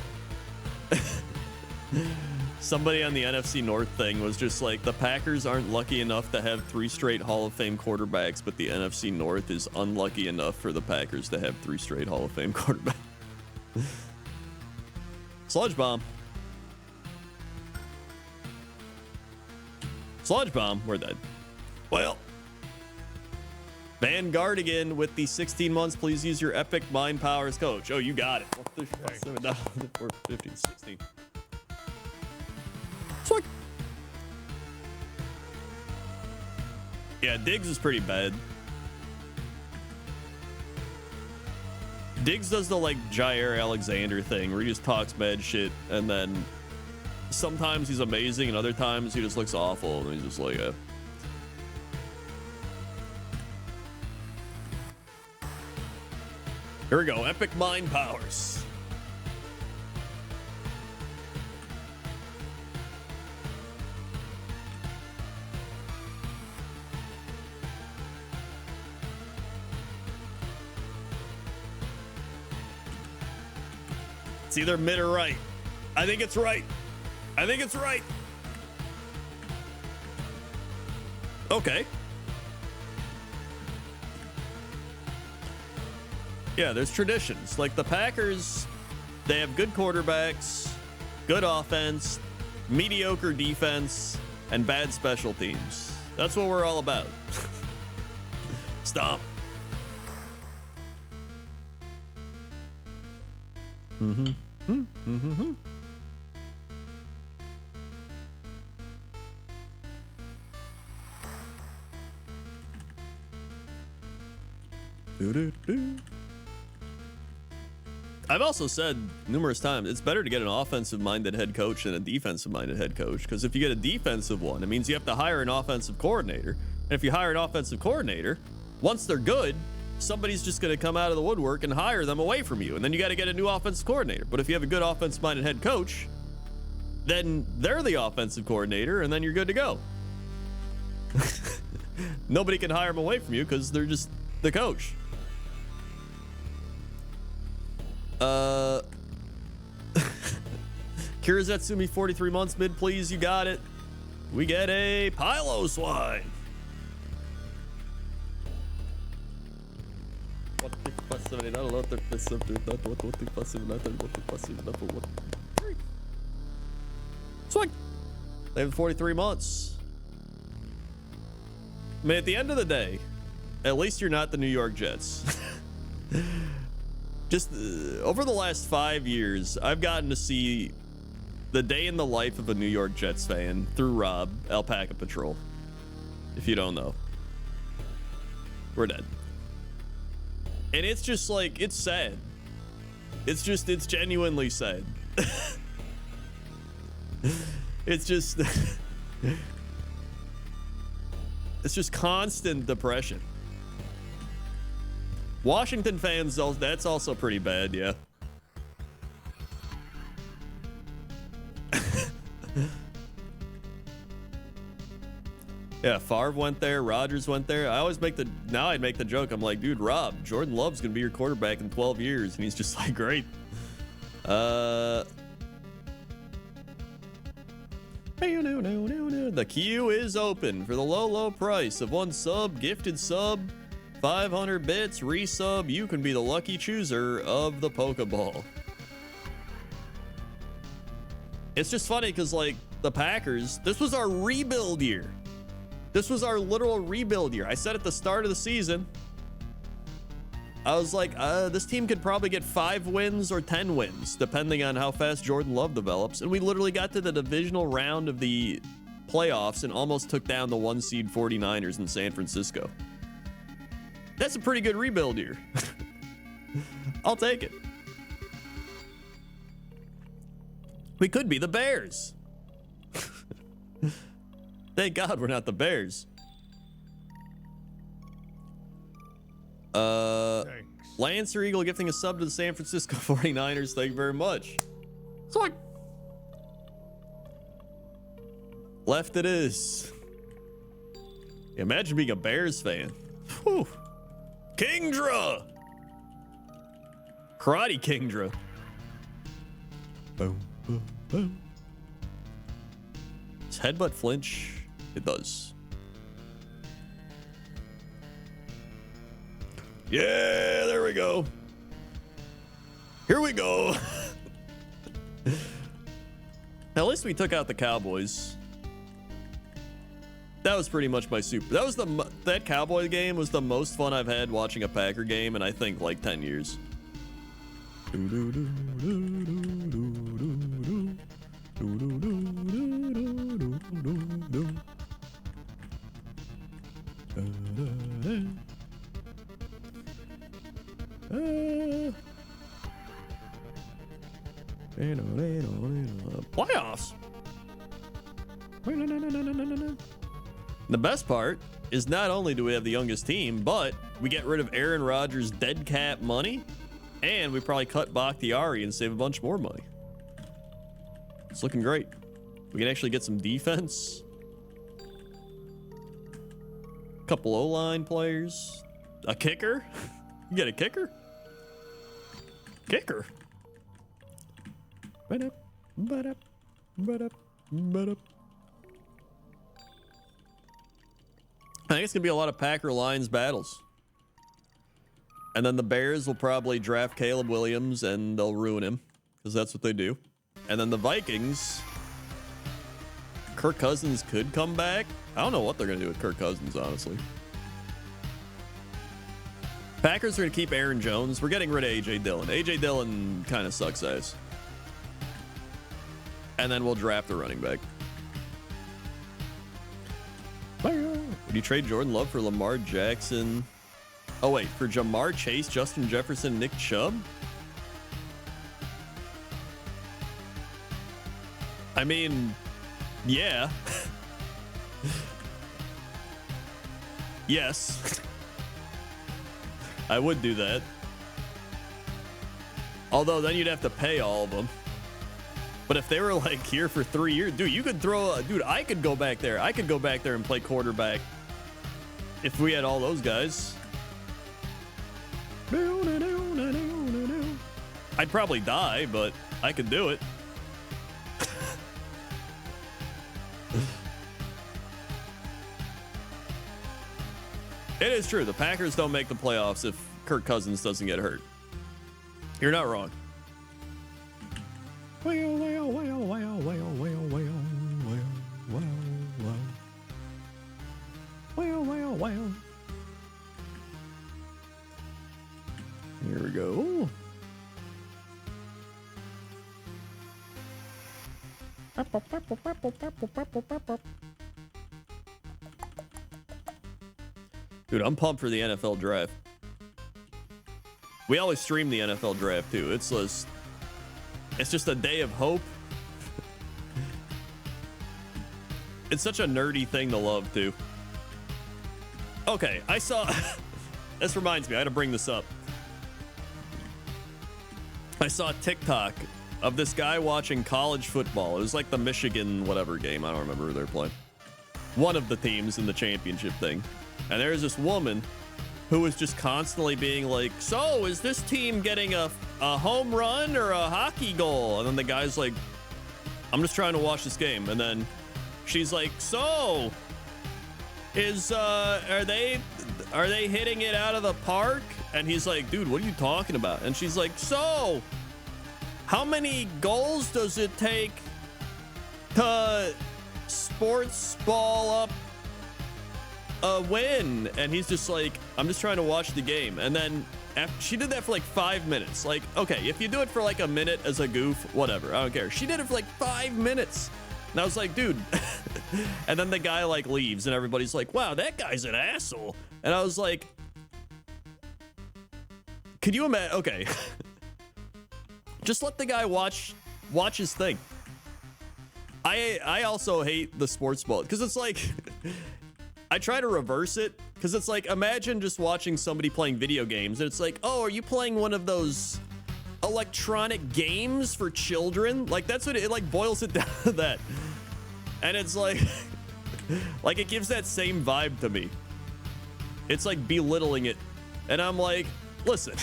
somebody on the NFC North thing was just like, the Packers aren't lucky enough to have 3 straight Hall of Fame quarterbacks, but the NFC North is unlucky enough for the Packers to have 3 straight Hall of Fame quarterbacks. Sludge Bomb. Sludge Bomb, we're dead. Well, Vanguard again with the 16 months. Please use your epic mind powers, coach. Oh, you got it. 450, 16. Fuck. Yeah, Diggs is pretty bad. Diggs does the like Jair Alexander thing where he just talks bad shit, and then sometimes he's amazing and other times he just looks awful and he's just like Here we go, epic mind powers. It's either mid or right. I think it's right. I think it's right. Okay. Yeah, there's traditions. Like the Packers, they have good quarterbacks, good offense, mediocre defense, and bad special teams. That's what we're all about. Stop. I've also said numerous times, it's better to get an offensive-minded head coach than a defensive-minded head coach, because if you get a defensive one, it means you have to hire an offensive coordinator. And if you hire an offensive coordinator, once they're good, somebody's just going to come out of the woodwork and hire them away from you, and then you got to get a new offensive coordinator. But if you have a good offensive-minded head coach, then they're the offensive coordinator, and then you're good to go. Nobody can hire them away from you because they're just the coach. Kirizetsumi 43 months mid, please. You got it. We get a Pilo Swine. Swing. They have 43 months. I mean, at the end of the day, at least you're not the New York Jets. Just over the last 5 years, I've gotten to see the day in the life of a New York Jets fan through Rob, Alpaca Patrol. If you don't know, we're dead. And it's just like, it's sad. It's genuinely sad. It's just, it's just constant depression. Washington fans, that's also pretty bad, yeah. Yeah, Favre went there, Rodgers went there. I always make the, now I'd make the joke, I'm like, dude, Rob, Jordan Love's gonna be your quarterback in 12 years. And he's just like, great. The queue is open for the low price of one sub, gifted sub, 500 bits, resub. You can be the lucky chooser of the Pokeball. It's just funny because, like, the Packers, this was our rebuild year. This was our literal rebuild year. I said at the start of the season, I was like, this team could probably get 5 wins or 10 wins, depending on how fast Jordan Love develops. And we literally got to the divisional round of the playoffs and almost took down the 1 seed 49ers in San Francisco. That's a pretty good rebuild year. I'll take it. We could be the Bears. Thank God we're not the Bears. Thanks. Lancer Eagle gifting a sub to the San Francisco 49ers. Thank you very much. Swing. Left it is. Imagine being a Bears fan. Whew. Kingdra. Karate Kingdra. Boom, boom, boom. Does headbutt flinch? It does. Yeah, there we go. Here we go. At least we took out the Cowboys. That was pretty much my super. That was that Cowboy game was the most fun I've had watching a Packer game in I think like 10 years. Playoffs. The best part is not only do we have the youngest team, but we get rid of Aaron Rodgers' dead cap money, and we probably cut Bakhtiari and save a bunch more money. It's looking great. We can actually get some defense. A couple O-line players. A kicker. You get a kicker? Kicker. Ba-dup, ba-dup, ba-dup, ba-dup. I think it's going to be a lot of Packer Lions battles. And then the Bears will probably draft Caleb Williams and they'll ruin him because that's what they do. And then the Vikings, Kirk Cousins could come back. I don't know what they're going to do with Kirk Cousins, honestly. Packers are going to keep Aaron Jones. We're getting rid of A.J. Dillon. A.J. Dillon kind of sucks ass. And then we'll draft a running back. Would you trade Jordan Love for Lamar Jackson? Oh, wait. For Jamar Chase, Justin Jefferson, Nick Chubb? I mean, yeah. Yes. I would do that. Although then you'd have to pay all of them. But if they were like here for 3 years, dude, you could throw, dude, I could go back there. I could go back there and play quarterback if we had all those guys. I'd probably die, but I could do it. It is true. The Packers don't make the playoffs if Kirk Cousins doesn't get hurt. You're not wrong. Here we go. Dude, I'm pumped for the NFL draft. We always stream the NFL draft too. It's just a day of hope. It's such a nerdy thing to love too. Okay, I saw this reminds me, I had to bring this up. I saw a TikTok of this guy watching college football. It was like the Michigan whatever game. I don't remember who they're playing. One of the teams in the championship thing. And there's this woman who was just constantly being like, so is this team getting a home run or a hockey goal? And then the guy's like, I'm just trying to watch this game. And then she's like, so is are they hitting it out of the park? And he's like, dude, what are you talking about? And she's like, so how many goals does it take to sports ball up a win? And he's just like, I'm just trying to watch the game. And then after she did that for like 5 minutes. Like, okay, if you do it for like a minute as a goof, whatever, I don't care. She did it for like 5 minutes. And I was like, dude. And then the guy like leaves and everybody's like, wow, that guy's an asshole. And I was like, could you imagine? Okay. Just let the guy watch his thing. I also hate the sports ball because it's like I try to reverse it because it's like, imagine just watching somebody playing video games and it's like, oh, are you playing one of those electronic games for children? Like that's what it like boils it down to that. And it's like like it gives that same vibe to me. It's like belittling it. And I'm like, listen,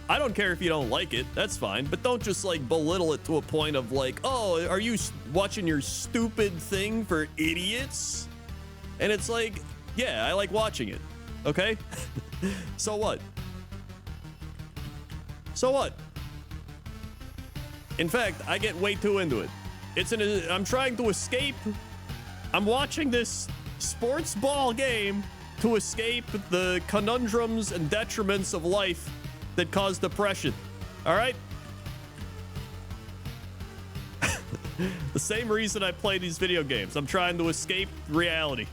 I don't care if you don't like it. That's fine. But don't just like belittle it to a point of like, oh, are you watching your stupid thing for idiots? And it's like, yeah, I like watching it. Okay? So what? So what? In fact, I get way too into it. I'm trying to escape. I'm watching this sports ball game to escape the conundrums and detriments of life that cause depression. All right? The same reason I play these video games. I'm trying to escape reality.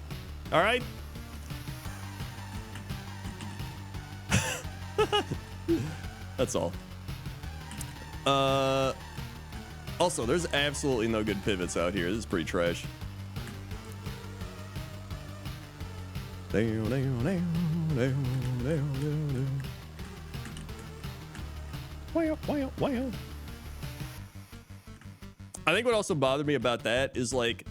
All right? That's all. Also, there's absolutely no good pivots out here. This is pretty trash. I think what also bothered me about that is like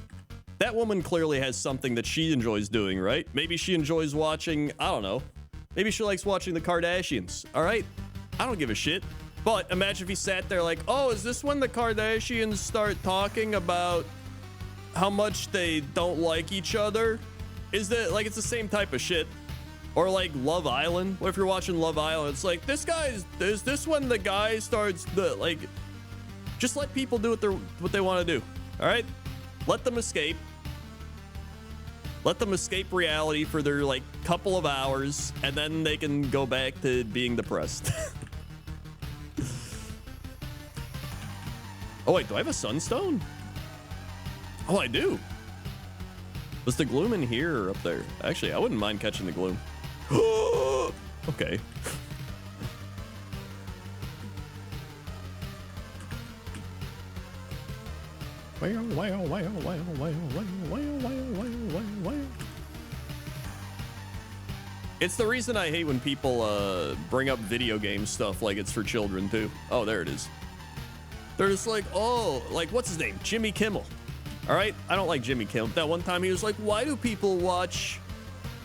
that woman clearly has something that she enjoys doing, right? Maybe she enjoys watching, I don't know. Maybe she likes watching the Kardashians, all right? I don't give a shit. But imagine if he sat there like, oh, is this when the Kardashians start talking about how much they don't like each other? Is that like it's the same type of shit? Or like Love Island? What if you're watching Love Island? It's like is this when the guy starts the like just let people do what they want to do. All right? Let them escape. Let them escape reality for their like couple of hours and then they can go back to being depressed. Oh wait, do I have a sunstone? Oh, I do. Was the gloom in here or up there? Actually, I wouldn't mind catching the gloom. Okay. It's the reason I hate when people bring up video game stuff like it's for children too. Oh, there it is. They're just like, oh, like, what's his name? Jimmy Kimmel. All right, I don't like Jimmy Kimmel. That one time he was like, why do people watch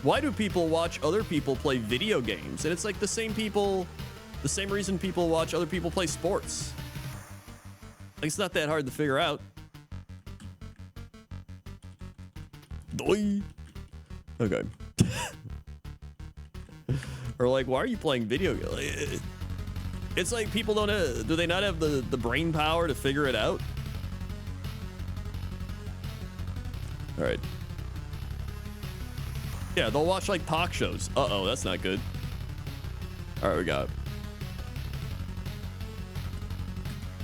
other people play video games? And it's like the same reason people watch other people play sports. Like, it's not that hard to figure out. Doi. Okay. Or like, why are you playing video games? It's like people don't have, do they not have the brain power to figure it out? All right. Yeah, they'll watch like talk shows. Uh-oh, that's not good. All right, we got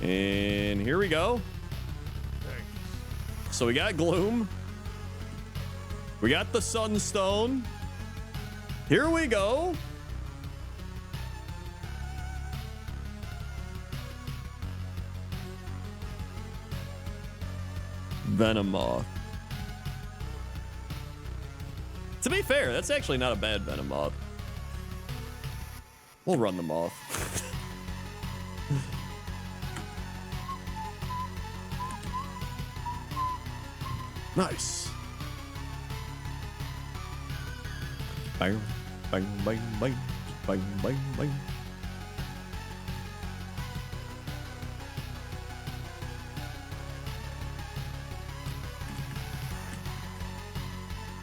it. And here we go. Thanks. So we got Gloom. We got the Sunstone. Here we go. Venomoth. To be fair, that's actually not a bad Venomoth. We'll run them off. Nice. Bang, bang, bang, bang, bang, bang, bang.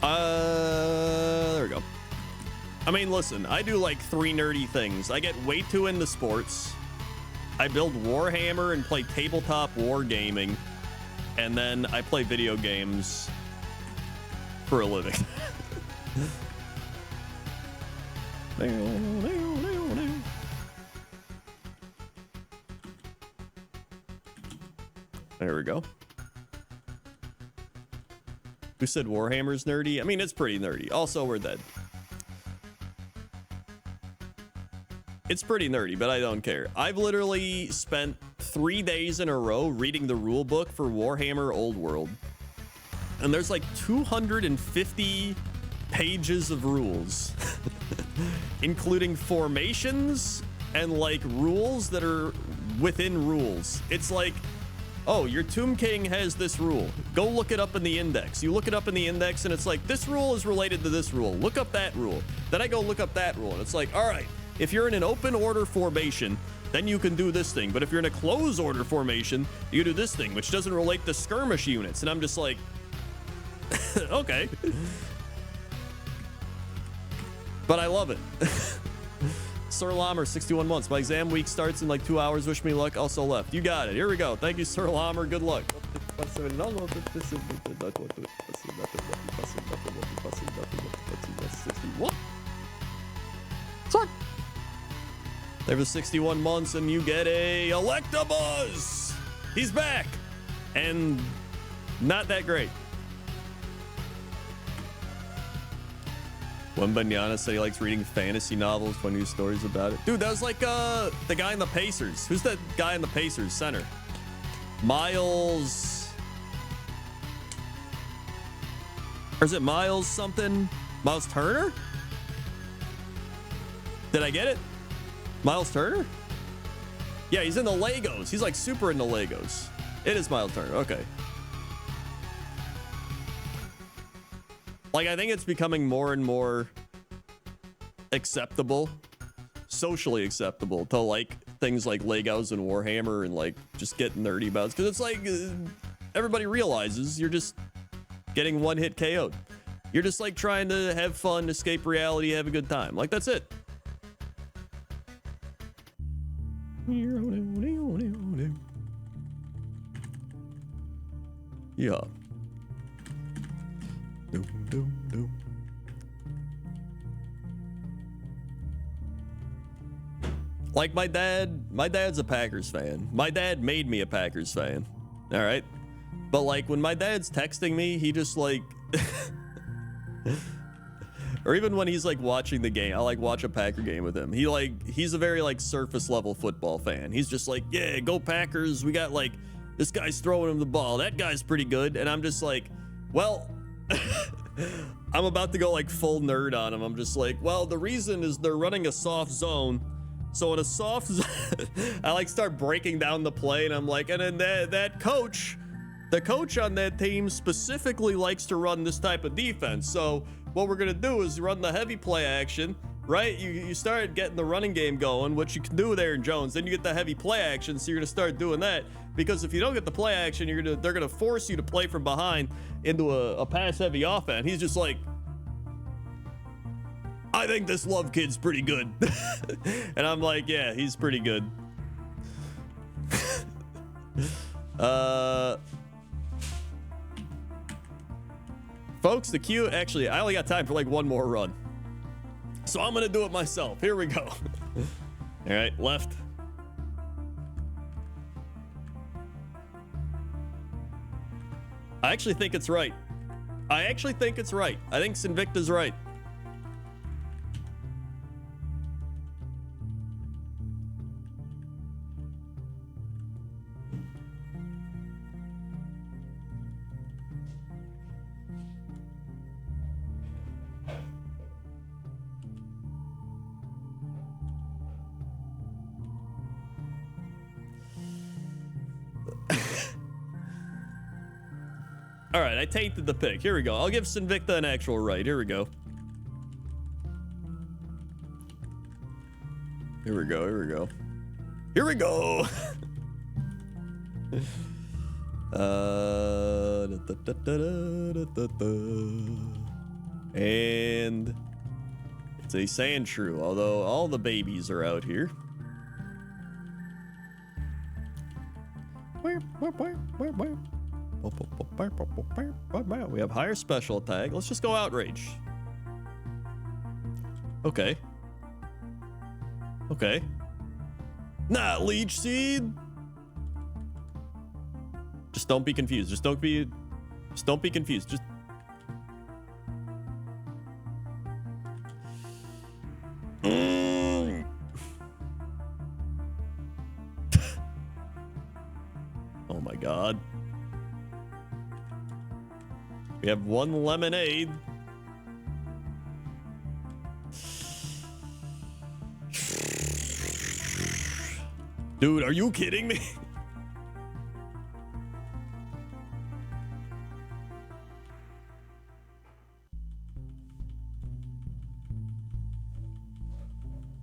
There we go. I mean, listen, I do like 3 nerdy things. I get way too into sports. I build Warhammer and play tabletop wargaming. And then I play video games for a living. There we go. Who said Warhammer's nerdy? I mean, it's pretty nerdy. Also, we're dead. It's pretty nerdy, but I don't care. I've literally spent 3 days in a row reading the rule book for Warhammer Old World. And there's like 250 pages of rules, including formations and like rules that are within rules. It's like, oh, your Tomb King has this rule. Go look it up in the index. You look it up in the index and it's like, this rule is related to this rule. Look up that rule. Then I go look up that rule. And it's like, all right, if you're in an open order formation, then you can do this thing. But if you're in a close order formation, you do this thing, which doesn't relate to skirmish units. And I'm just like, okay. But I love it. Sir Lammer, 61 months. My exam week starts in like 2 hours. Wish me luck. Also left. You got it. Here we go. Thank you, Sir Lammer. Good luck. What? Sorry. There was 61 months and you get a Electabuzz. He's back. And not that great. One Banana said he likes reading fantasy novels, when news stories about it. Dude, that was like the guy in the Pacers. Who's that guy in the Pacers center? Miles. Or is it Miles something? Miles Turner? Did I get it? Miles Turner? Yeah, he's in the Legos. He's like super into Legos. It is Miles Turner. Okay. Like, I think it's becoming more and more acceptable, socially acceptable to like things like Legos and Warhammer and like just get nerdy about it. Because it's like everybody realizes you're just getting one hit KO'd. You're just like trying to have fun, escape reality, have a good time. Like, that's it. Yeah. Like my dad's a Packers fan. My dad made me a Packers fan. All right. But like when my dad's texting me, he just like, or even when he's like watching the game, I like watch a Packer game with him. He's a very like surface level football fan. He's just like, yeah, go Packers. We got like, this guy's throwing him the ball. That guy's pretty good. And I'm just like, well, I'm about to go like full nerd on him. I'm just like, well, the reason is they're running a soft zone. So in a soft zone, I like start breaking down the play, and I'm like, and then that coach, the coach on that team specifically likes to run this type of defense. So what we're gonna do is run the heavy play action, right? You start getting the running game going, which you can do with Aaron Jones. Then you get the heavy play action, so you're gonna start doing that. Because if you don't get the play action, they're gonna force you to play from behind into a pass heavy offense. He's just like, I think this Love kid's pretty good. And I'm like, yeah, he's pretty good. Folks, the queue, actually, I only got time for like one more run. So I'm gonna do it myself. Here we go. All right, left. I actually think it's right. I think Sinvicta's right. All right, I tainted the pick. Here we go. I'll give Sinvicta an actual right. Here we go. Here we go. Here we go. Here we go. And it's a sand shrew, although all the babies are out here. We have higher special attack. Let's just go outrage. Okay. Okay. Not leech seed. Just don't be confused. Just don't be confused. Just Oh my god. We have one lemonade. Dude, are you kidding me?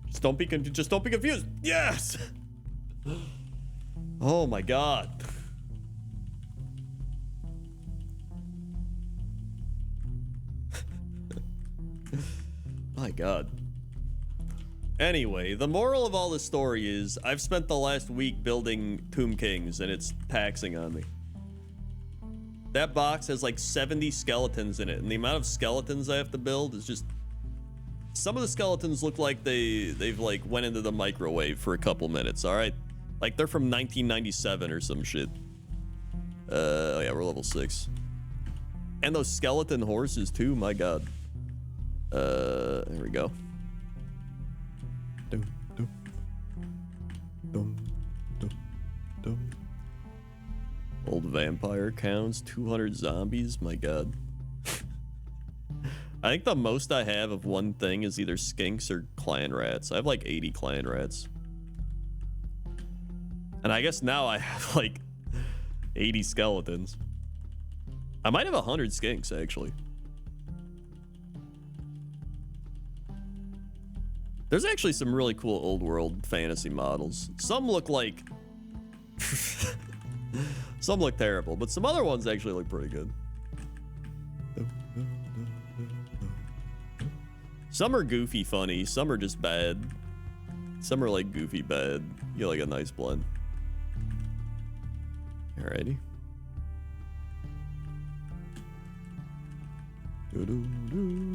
Just don't be confused. Yes. Oh my god. My god. Anyway, the moral of all this story is I've spent the last week building Tomb Kings and it's taxing on me. That box has like 70 skeletons in it, and the amount of skeletons I have to build is just... Some of the skeletons look like they've like went into the microwave for a couple minutes, alright? Like they're from 1997 or some shit. Oh yeah, we're level 6. And those skeleton horses too, my god. There we go. Dum, dum. Dum, dum, dum. Old vampire counts, 200 zombies, my god. I think the most I have of one thing is either skinks or clan rats. I have like 80 clan rats. And I guess now I have like 80 skeletons. I might have 100 skinks actually. There's actually some really cool old world fantasy models. Some look like... some look terrible, but some other ones actually look pretty good. Some are goofy funny, some are just bad. Some are like goofy bad. You get like a nice blend. Alrighty.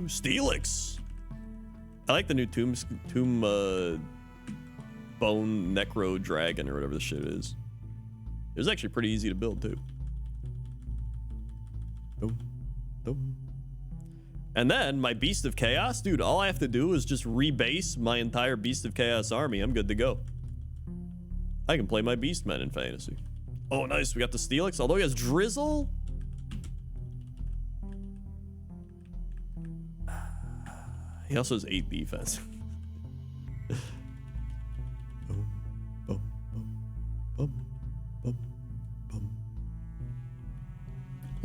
Steelix! I like the new tomb bone necro dragon or whatever the shit is. It was actually pretty easy to build too. And then my Beast of Chaos, dude, all I have to do is just rebase my entire Beast of Chaos army. I'm good to go. I can play my Beastmen in fantasy. Oh, nice. We got the Steelix, although he has Drizzle. He also has 8 defense.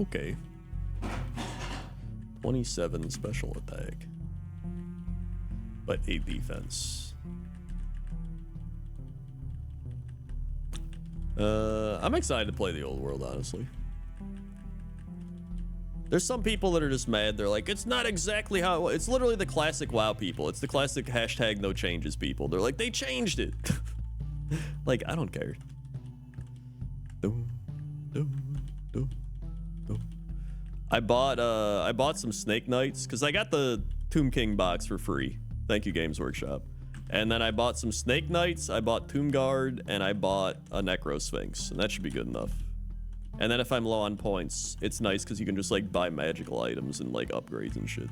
Okay. 27 special attack. But 8 defense. I'm excited to play the old world, honestly. There's some people that are just mad. They're like, it's not exactly how it was. It's literally the classic WoW people. It's the classic hashtag no changes people. They're like, they changed it. Like, I don't care. I bought some Snake Knights because I got the Tomb King box for free. Thank you, Games Workshop. And then I bought some Snake Knights, I bought Tomb Guard, and I bought a Necro Sphinx, and that should be good enough. And then if I'm low on points, it's nice because you can just like buy magical items and like upgrades and shit.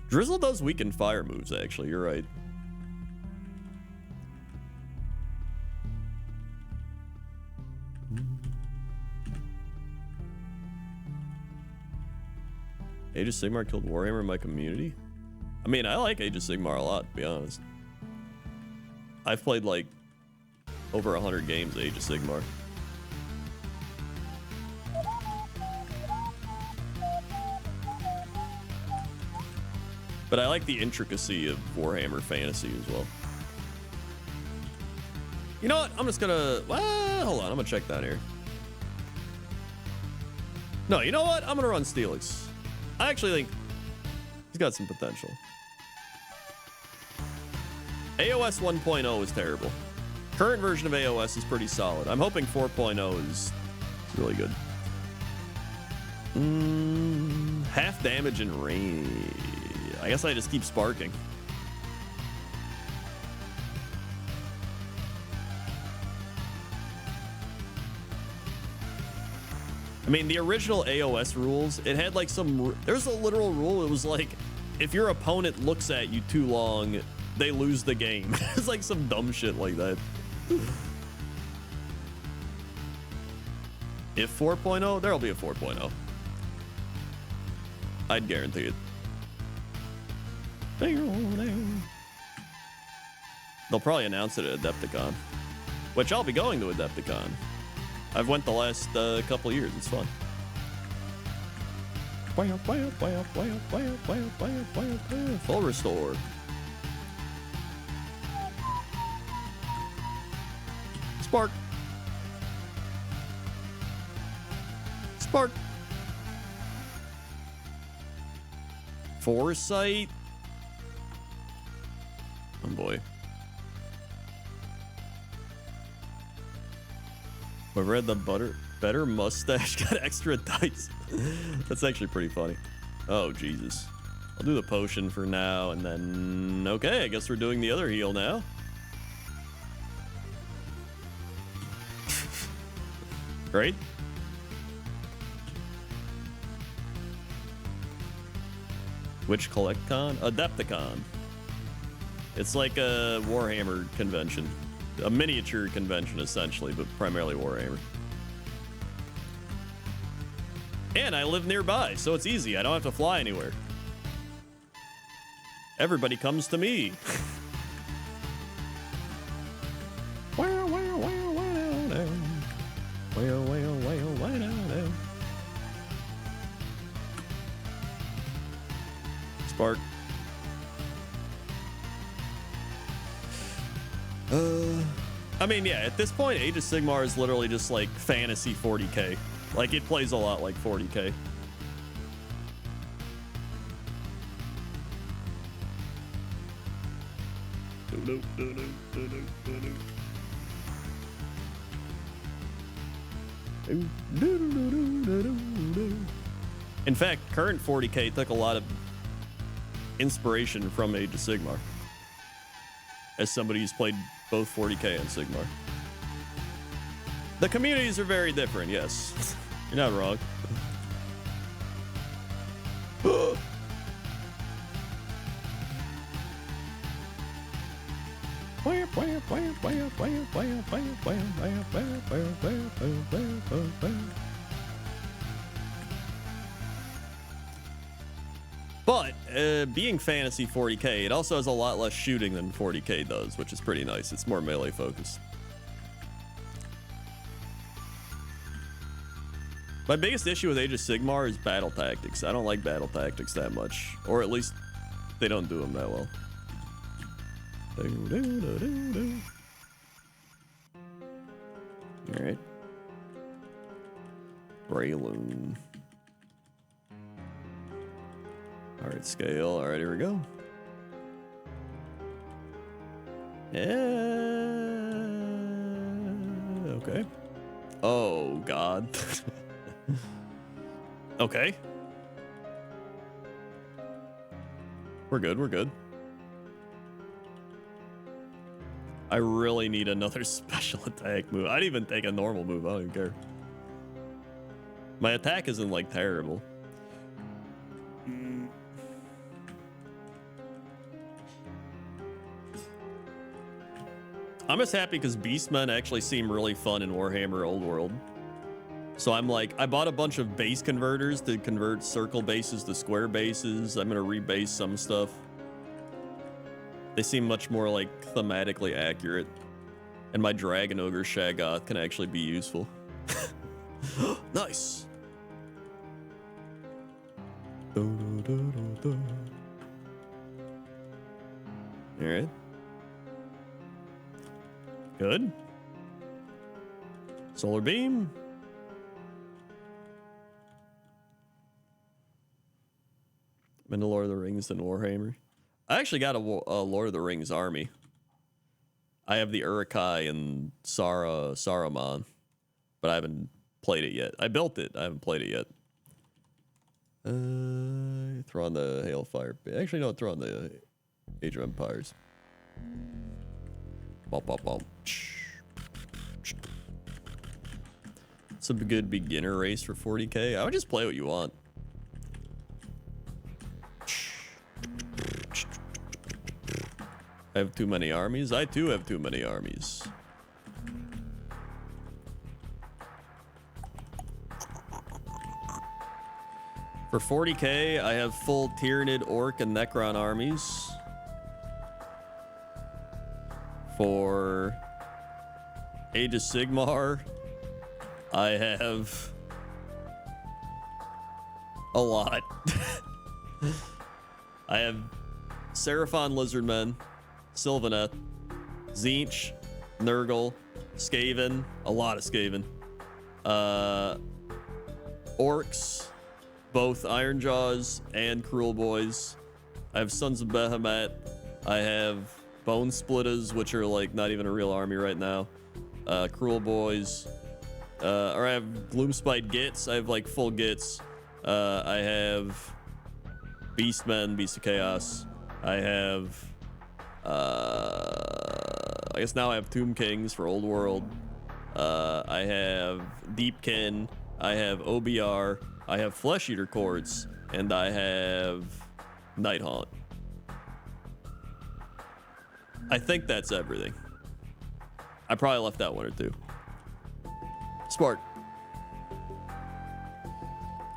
Drizzle does weaken fire moves, actually, you're right. Age of Sigmar killed Warhammer in my community? I mean, I like Age of Sigmar a lot, to be honest. I've played like over 100 games of Age of Sigmar. But I like the intricacy of Warhammer Fantasy as well. You know what? I'm just gonna... Well, hold on. I'm gonna check down here. No, you know what? I'm gonna run Steelix. I actually think he's got some potential. AOS 1.0 is terrible. Current version of AOS is pretty solid. I'm hoping 4.0 is really good. Half damage and range. I guess I just keep sparking. I mean, the original AOS rules, it had like some... There's a literal rule. It was like, if your opponent looks at you too long, they lose the game. It's like some dumb shit like that. If 4.0, there'll be a 4.0. I'd guarantee it. They'll probably announce it at Adepticon, which I'll be going to Adepticon. I've went the last couple years. It's fun. Full restore. Spark. Spark. Foresight. Oh boy. Whoever had the better mustache got extra dice. That's actually pretty funny. Oh, Jesus. I'll do the potion for now, and then... Okay, I guess we're doing the other heal now. Right? Which CollectCon? Adepticon. It's like a Warhammer convention. A miniature convention, essentially, but primarily Warhammer. And I live nearby, so it's easy. I don't have to fly anywhere. Everybody comes to me. Spark. I mean, yeah, at this point, Age of Sigmar is literally just like fantasy 40k. Like, it plays a lot like 40k. In fact, current 40k took a lot of inspiration from Age of Sigmar. As somebody who's played both 40k and Sigmar. The communities are very different, yes. You're not wrong. But being fantasy 40k, it also has a lot less shooting than 40k does, which is pretty nice. It's more melee focused. My biggest issue with Age of Sigmar is battle tactics. I don't like battle tactics that much, or at least they don't do them that well. All right. Brayloon. All right, scale. All right, here we go. Yeah. Okay. Oh, God. Okay. We're good. We're good. I really need another special attack move. I'd even take a normal move. I don't even care. My attack isn't like terrible. I'm just happy because Beastmen actually seem really fun in Warhammer Old World. So I'm like, I bought a bunch of base converters to convert circle bases to square bases. I'm gonna rebase some stuff. They seem much more like thematically accurate. And my Dragon Ogre Shaggoth can actually be useful. Nice. All right. Good. Solar Beam. I'm into Lord of the Rings and Warhammer. I actually got a Lord of the Rings army. I have the Uruk-hai and Saruman, but I haven't played it yet. I built it. I haven't played it yet. Throw on the Hailfire. Actually, no, throw on the Age of Empires. Bump, bump, bump. It's a good beginner race for 40k. I would just play what you want. I have too many armies. I too have too many armies. For 40k, I have full Tyranid, Orc, and Necron armies. For Age of Sigmar, I have a lot. I have Seraphon Lizardmen, Sylvaneth, Tzeentch, Nurgle, Skaven, a lot of Skaven. Orcs, both Ironjaws and Cruel Boys. I have Sons of Behemat. I have Bone Splitters, which are like not even a real army right now. Cruel Boys. Or I have Gloomspite Gits. I have like full Gits. I have Beastmen, Beast of Chaos. I have I guess now I have Tomb Kings for Old World. I have Deepkin. I have OBR. I have Flesh Eater Courts. And I have Nighthaunt. I think that's everything. I probably left out one or two. Smart.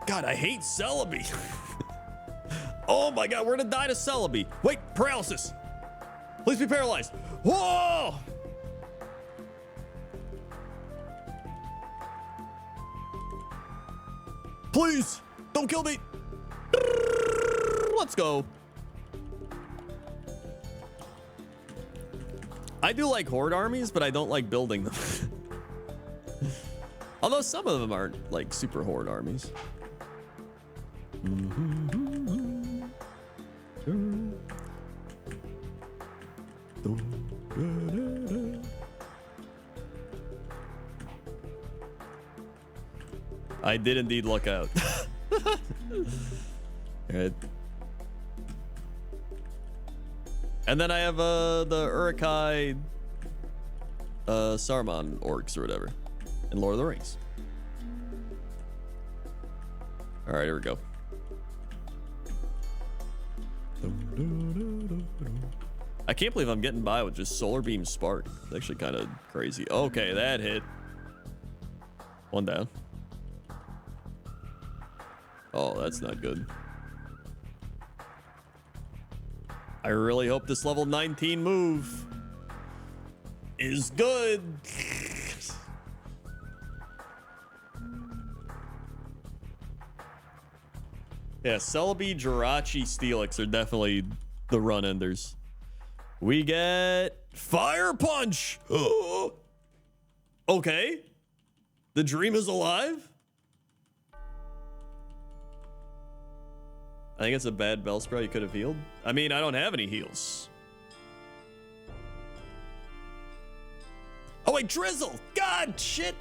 God, I hate Celebi. Oh my God, we're gonna die to Celebi. Wait, paralysis. Please be paralyzed. Whoa! Please, don't kill me. Let's go. I do like horde armies, but I don't like building them. Although some of them aren't like super horde armies. I did indeed luck out. All right. And then I have the Uruk-hai Saruman orcs or whatever in Lord of the Rings. All right, here we go. I can't believe I'm getting by with just Solar Beam Spark. It's actually kind of crazy. Okay, that hit. One down. Oh, that's not good. I really hope this level 19 move is good. Yeah, Celebi, Jirachi, Steelix are definitely the run enders. We get Fire Punch. Okay. The dream is alive. I think it's a bad Bellsprout you could have healed. I mean, I don't have any heals. Oh wait, Drizzle! God, shit!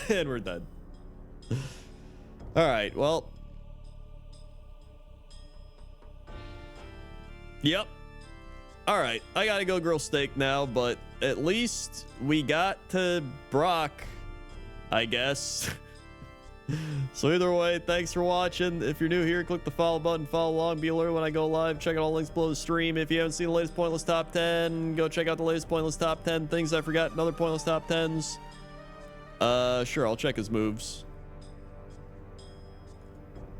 And we're done. All right, well. Yep. All right, I gotta go grill steak now, but at least we got to Brock, I guess. So either way, thanks for watching. If you're new here, click the follow button, follow along, be alert when I go live. Check out all links below the stream. If you haven't seen the latest Pointless Top 10, go check out the latest Pointless Top 10 things I forgot and other Pointless Top 10s. Sure, I'll check his moves.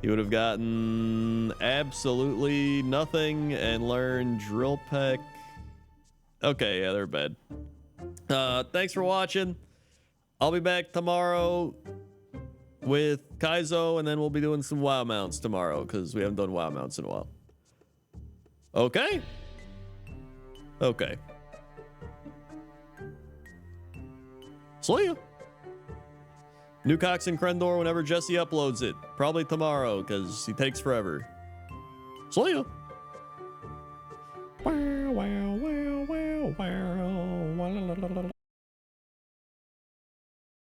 He would have gotten absolutely nothing and learned Drill Peck. Okay, yeah, they're bad. Thanks for watching. I'll be back tomorrow with Kaizo, and then we'll be doing some WoW mounts tomorrow because we haven't done WoW mounts in a while. Okay? Okay. See ya. New Cox and Krendor whenever Jesse uploads it. Probably tomorrow because he takes forever. See ya. Wow, wow, wow, wow, wow.